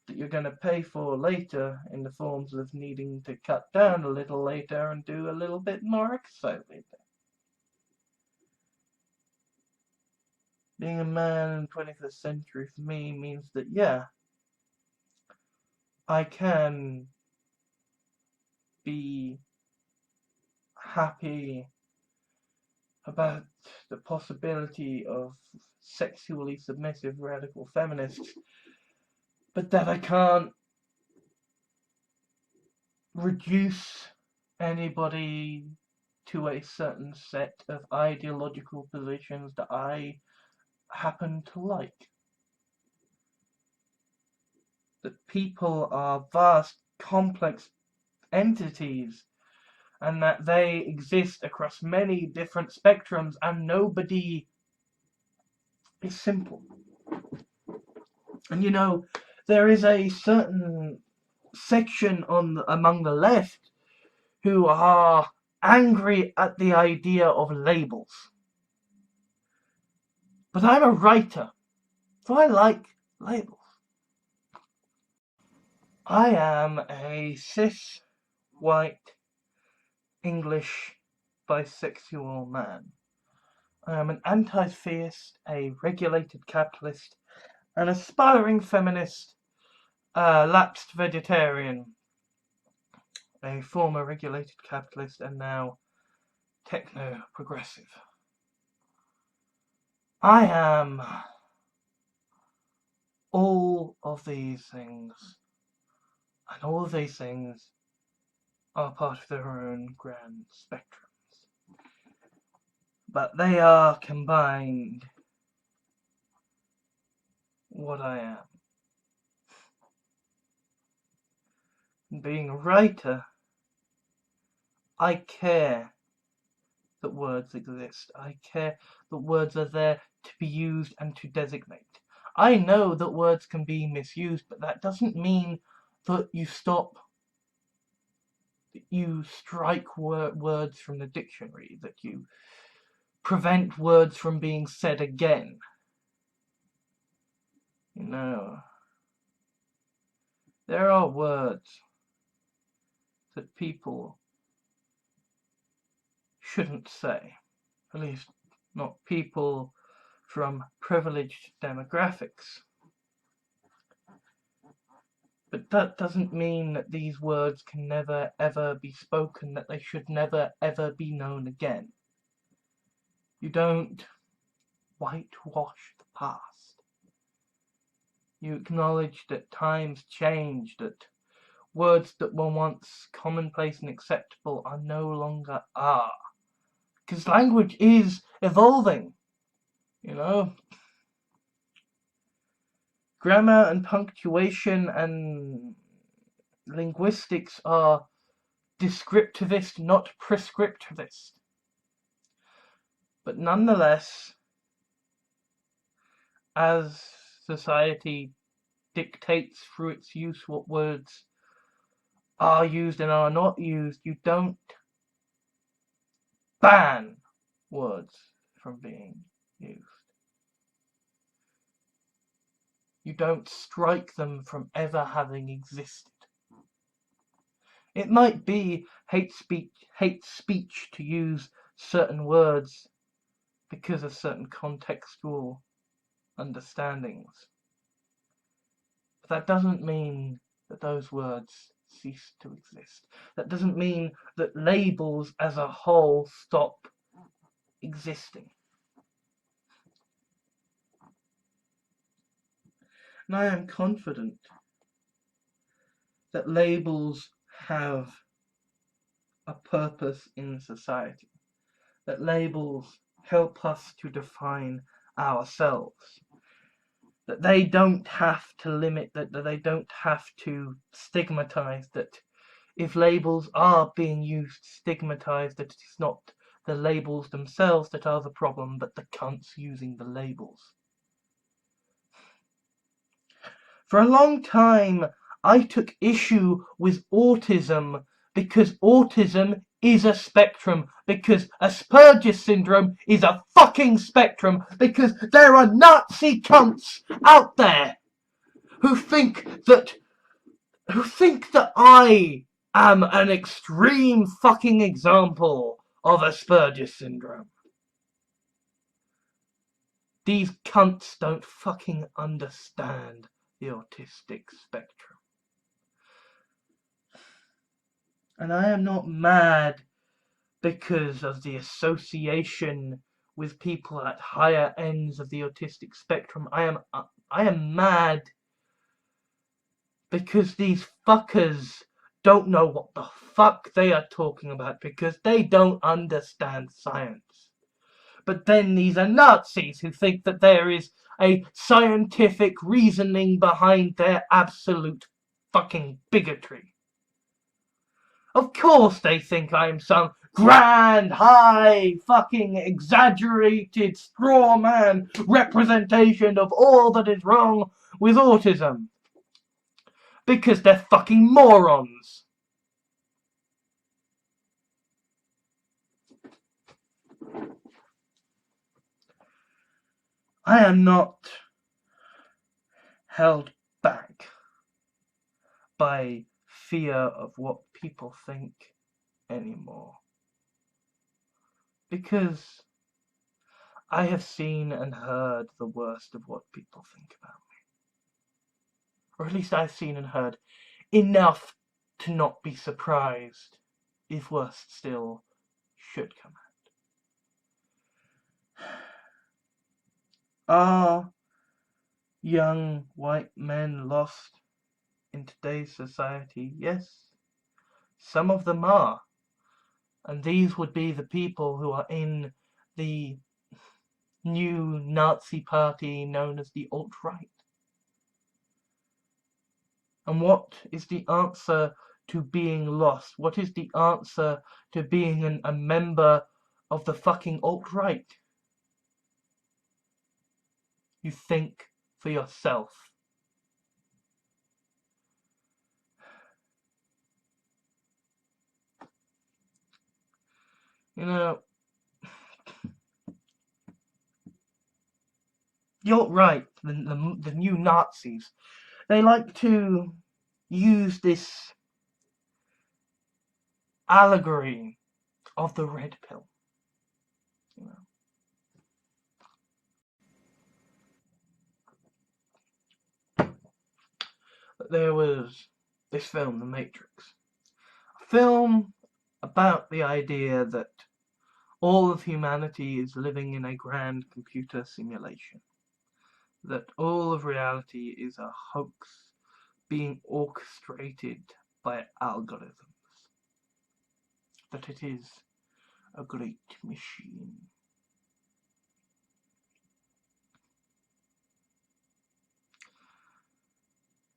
that you're gonna pay for later in the forms of needing to cut down a little later and do a little bit more exercise later. Being a man in the 21st century for me means that, yeah, I can be happy about the possibility of sexually submissive radical feminists, but that I can't reduce anybody to a certain set of ideological positions that I happen to like. that people are vast, complex entities, and that they exist across many different spectrums, and nobody is simple. And you know, there is a certain section among the left who are angry at the idea of labels. But I'm a writer, so I like labels. I am a cis, white, English, bisexual man. I am an anti-theist, a regulated capitalist, an aspiring feminist, a lapsed vegetarian, a former regulated capitalist, and now techno-progressive. I am all of these things, and all of these things are part of their own grand spectrums. But they are combined what I am. Being a writer, I care that words exist. I care that words are there to be used and to designate. I know that words can be misused, but that doesn't mean that you strike words from the dictionary, that you prevent words from being said again. You know, there are words that people shouldn't say, at least not people from privileged demographics. But that doesn't mean that these words can never ever be spoken, that they should never ever be known again. You don't whitewash the past. You acknowledge that times change, that words that were once commonplace and acceptable are no longer are. Because language is evolving, you know. Grammar and punctuation and linguistics are descriptivist, not prescriptivist. But nonetheless, as society dictates through its use what words are used and are not used, you don't ban words from being used. You don't strike them from ever having existed. It might be hate speech to use certain words because of certain contextual understandings. But that doesn't mean that those words cease to exist. That doesn't mean that labels as a whole stop existing. And I am confident that labels have a purpose in society. That labels help us to define ourselves. That they don't have to limit, that they don't have to stigmatize, that if labels are being used, stigmatized, that it's not the labels themselves that are the problem, but the cunts using the labels. For a long time, I took issue with autism because autism is a spectrum, because Asperger's syndrome is a fucking spectrum, because there are Nazi cunts out there who think that I am an extreme fucking example of Asperger's syndrome. These cunts don't fucking understand the autistic spectrum. And I am not mad because of the association with people at higher ends of the autistic spectrum. I am mad because these fuckers don't know what the fuck they are talking about, because they don't understand science. But then these are Nazis who think that there is a scientific reasoning behind their absolute fucking bigotry. Of course they think I'm some grand, high, fucking exaggerated straw man representation of all that is wrong with autism. Because they're fucking morons. I am not held back by fear of what people think anymore. Because I have seen and heard the worst of what people think about me. Or at least I've seen and heard enough to not be surprised if worse still should come out. Are young white men lost in today's society? Yes, some of them are. And these would be the people who are in the new Nazi party known as the alt-right. And what is the answer to being lost? What is the answer to being a member of the fucking alt-right? You think for yourself. You know, the alt-right, the new Nazis, they like to use this allegory of the red pill. You know. There was this film, The Matrix. A film about the idea that all of humanity is living in a grand computer simulation. That all of reality is a hoax being orchestrated by algorithms. That it is a great machine.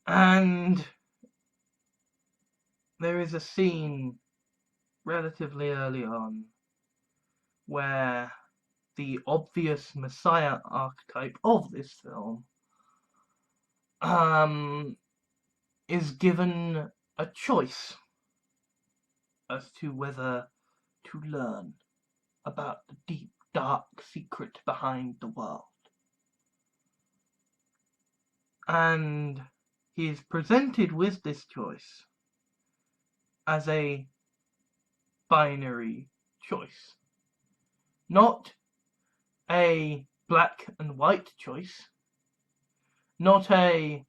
And there is a scene relatively early on where the obvious messiah archetype of this film is given a choice as to whether to learn about the deep, dark secret behind the world. And he is presented with this choice as a binary choice. Not a black and white choice. Not a,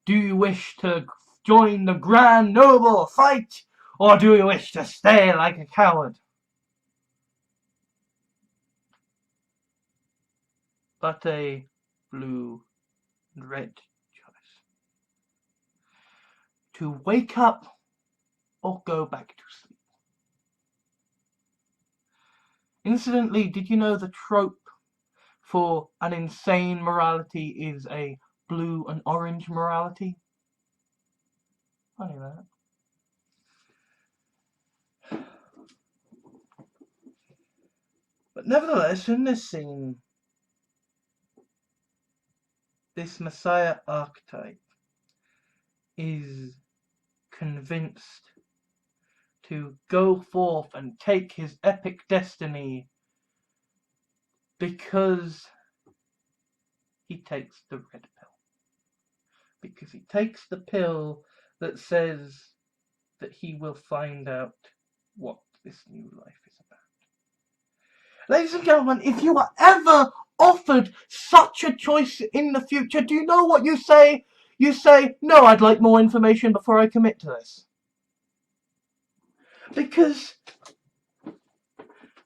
do you wish to join the grand noble fight, or do you wish to stay like a coward? But a blue and red choice. To wake up or go back to sleep. Incidentally, did you know the trope for an insane morality is a blue and orange morality? Funny that. But nevertheless, in this scene, this messiah archetype is convinced to go forth and take his epic destiny because he takes the red pill. Because he takes the pill that says that he will find out what this new life is about. Ladies and gentlemen, if you are ever offered such a choice in the future, do you know what you say? You say, no, I'd like more information before I commit to this. Because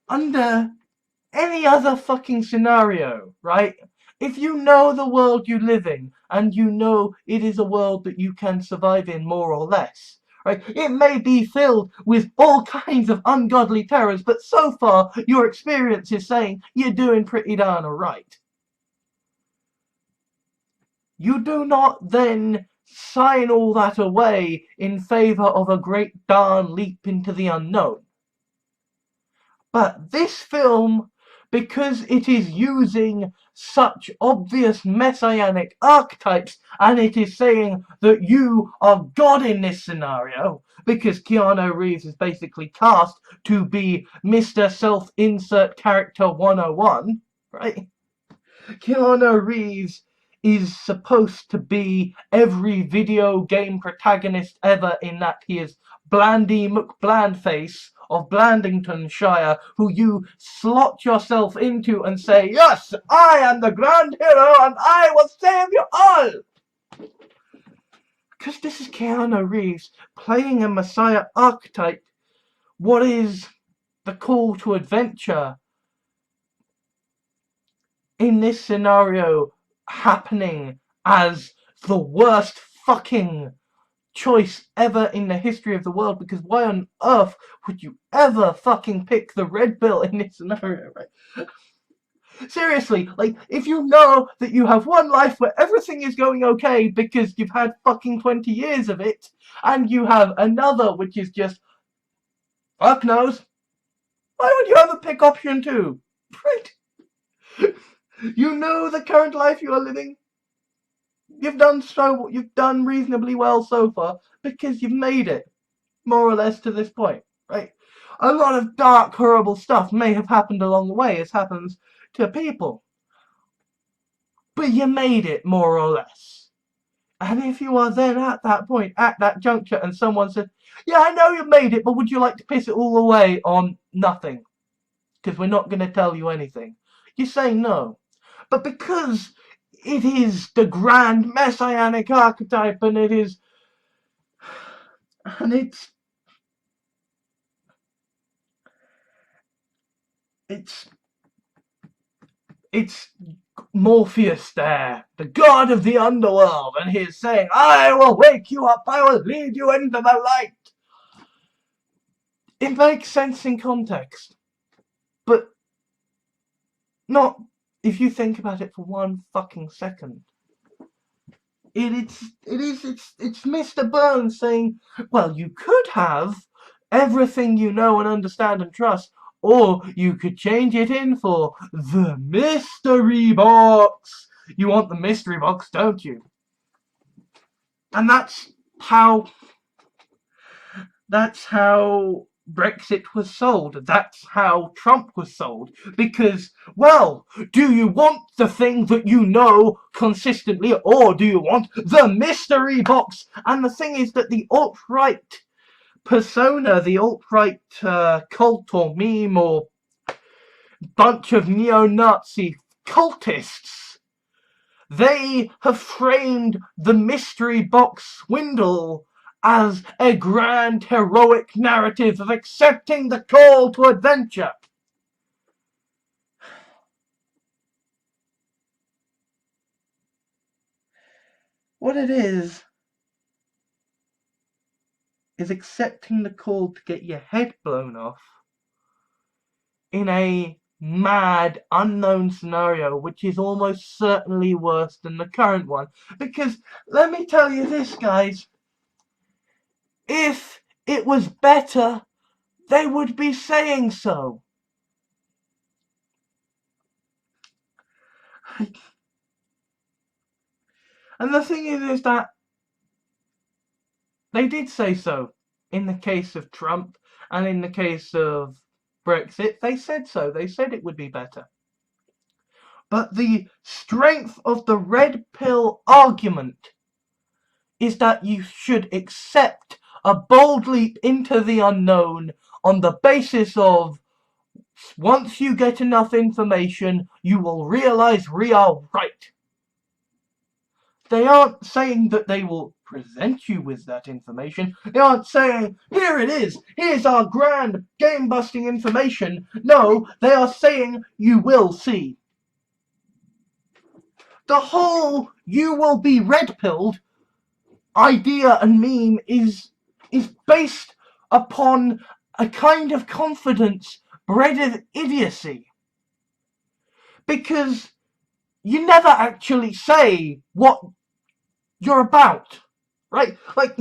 under any other fucking scenario, right? If you know the world you live in, and you know it is a world that you can survive in more or less, right? It may be filled with all kinds of ungodly terrors, but so far your experience is saying you're doing pretty darn alright. you do not then sign all that away in favour of a great darn leap into the unknown. But this film, because it is using such obvious messianic archetypes, and it is saying that you are God in this scenario, because Keanu Reeves is basically cast to be Mr. Self-Insert Character 101, right? Keanu Reeves is supposed to be every video game protagonist ever, in that he is Blandy McBlandface of Blandingtonshire, who you slot yourself into and say, yes, I am the grand hero and I will save you all! Because this is Keanu Reeves playing a Messiah archetype. What is the call to adventure in this scenario happening as the worst fucking choice ever in the history of the world? Because why on earth would you ever fucking pick the red pill in this scenario, right? Seriously, like, if you know that you have one life where everything is going okay because you've had fucking 20 years of it, and you have another which is just fuck knows, why would you ever pick option 2? Right? You know the current life you are living. You've done reasonably well so far because you've made it, more or less, to this point, right? A lot of dark, horrible stuff may have happened along the way, as happens to people. But you made it, more or less. And if you are then at that point, at that juncture, and someone said, yeah, I know you made it, but would you like to piss it all away on nothing? Because we're not going to tell you anything. You say no. But because it is the grand messianic archetype, and it's Morpheus there, the god of the underworld, and he's saying, I will wake you up, I will lead you into the light. It makes sense in context, but not if you think about it for one fucking second. It's Mr. Burns saying, well, you could have everything you know and understand and trust, or you could change it in for the mystery box. You want the mystery box, don't you? And that's how Brexit was sold. That's how Trump was sold. Because, well, do you want the thing that you know consistently, or do you want the mystery box? And the thing is that the alt-right persona, the alt-right cult or meme or bunch of neo-Nazi cultists, they have framed the mystery box swindle as a grand heroic narrative of accepting the call to adventure. What it is accepting the call to get your head blown off in a mad, unknown scenario, which is almost certainly worse than the current one. Because, let me tell you this, guys, if it was better, they would be saying so. And the thing is that they did say so in the case of Trump, and in the case of Brexit, they said so. They said it would be better. But the strength of the red pill argument is that you should accept a bold leap into the unknown on the basis of, once you get enough information, you will realize we are right. They aren't saying that they will present you with that information. They aren't saying, here it is, here's our grand game-busting information. No, they are saying, you will see. The whole you will be red-pilled idea and meme is based upon a kind of confidence bred of idiocy. Because you never actually say what you're about, right? Like,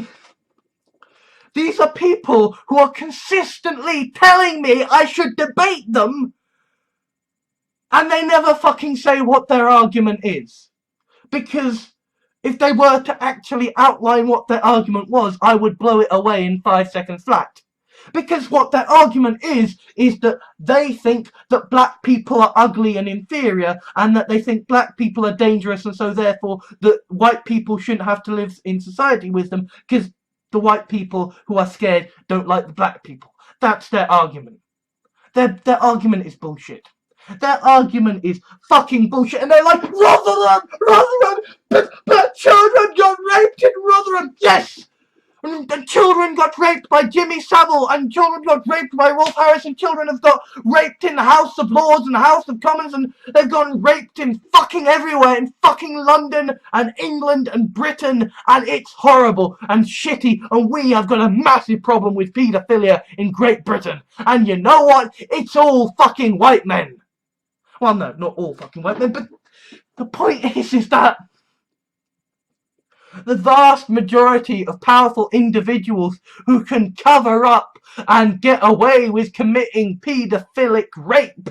these are people who are consistently telling me I should debate them, and they never fucking say what their argument is. Because if they were to actually outline what their argument was, I would blow it away in 5 seconds flat. Because what their argument is that they think that black people are ugly and inferior, and that they think black people are dangerous, and so therefore that white people shouldn't have to live in society with them, because the white people who are scared don't like the black people. That's their argument. Their argument is bullshit. Their argument is fucking bullshit, and they're like, Rotherham, but children got raped in Rotherham, yes! And children got raped by Jimmy Savile, and children got raped by Rolf Harris, and children have got raped in the House of Lords and the House of Commons, and they've gotten raped in fucking everywhere, in fucking London and England and Britain, and it's horrible and shitty, and we have got a massive problem with paedophilia in Great Britain. And you know what? It's all fucking white men. Well, no, not all fucking white men, but the point is that the vast majority of powerful individuals who can cover up and get away with committing paedophilic rape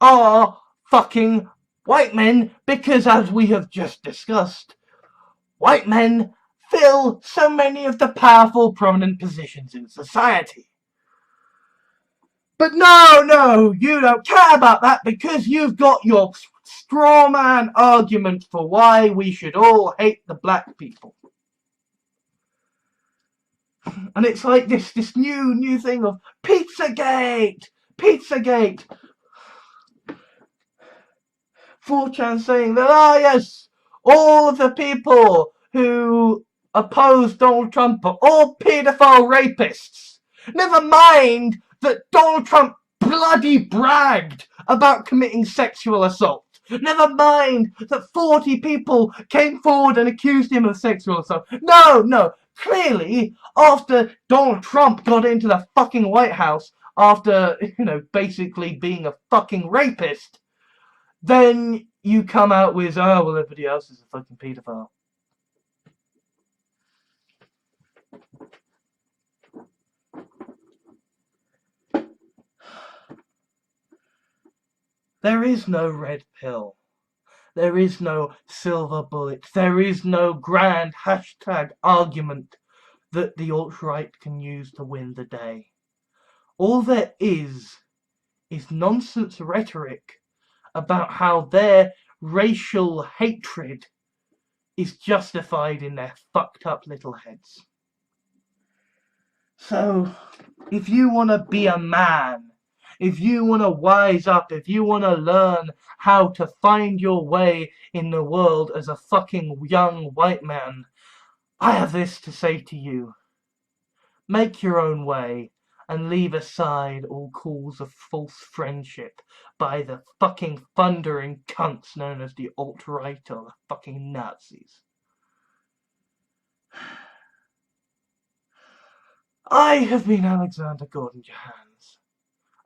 are fucking white men, because, as we have just discussed, white men fill so many of the powerful, prominent positions in society. But no, you don't care about that, because you've got your straw man argument for why we should all hate the black people. And it's like this new thing of Pizzagate. 4chan saying that, yes, all of the people who oppose Donald Trump are all paedophile rapists. Never mind that Donald Trump bloody bragged about committing sexual assault. Never mind that 40 people came forward and accused him of sexual assault. No. Clearly, after Donald Trump got into the fucking White House, after, basically being a fucking rapist, then you come out with, oh, well, everybody else is a fucking paedophile. There is no red pill. There is no silver bullet. There is no grand hashtag argument that the alt-right can use to win the day. All there is nonsense rhetoric about how their racial hatred is justified in their fucked up little heads. So, if you want to be a man, if you want to wise up, if you want to learn how to find your way in the world as a fucking young white man, I have this to say to you. Make your own way and leave aside all calls of false friendship by the fucking thundering cunts known as the alt-right or the fucking Nazis. I have been Alexander Gordon Johans.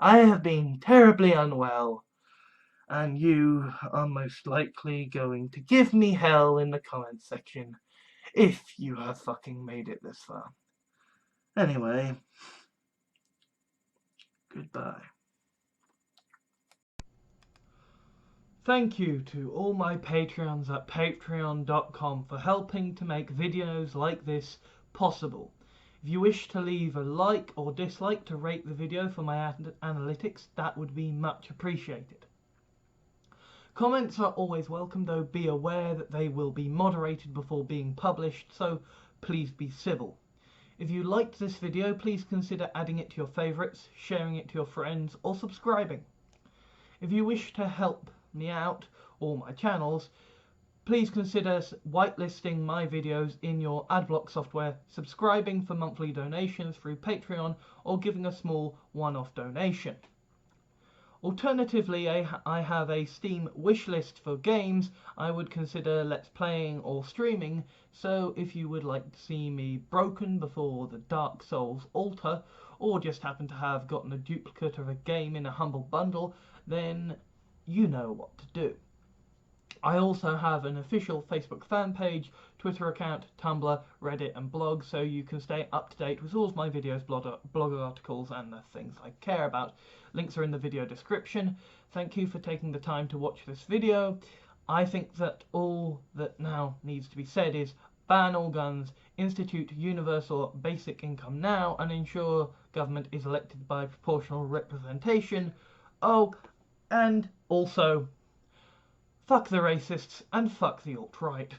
I have been terribly unwell, and you are most likely going to give me hell in the comments section if you have fucking made it this far. Anyway, goodbye. Thank you to all my Patreons at patreon.com for helping to make videos like this possible. If you wish to leave a like or dislike to rate the video for my analytics, that would be much appreciated. Comments are always welcome, though be aware that they will be moderated before being published, so please be civil. If you liked this video, please consider adding it to your favourites, sharing it to your friends, or subscribing. If you wish to help me out, or my channels, please consider whitelisting my videos in your adblock software, subscribing for monthly donations through Patreon, or giving a small one-off donation. Alternatively, I have a Steam wishlist for games I would consider let's playing or streaming, so if you would like to see me broken before the Dark Souls altar, or just happen to have gotten a duplicate of a game in a humble bundle, then you know what to do. I also have an official Facebook fan page, Twitter account, Tumblr, Reddit and blog, so you can stay up to date with all of my videos, blog articles and the things I care about. Links are in the video description. Thank you for taking the time to watch this video. I think that all that now needs to be said is ban all guns, institute universal basic income now, and ensure government is elected by proportional representation. Oh, and also fuck the racists and fuck the alt-right.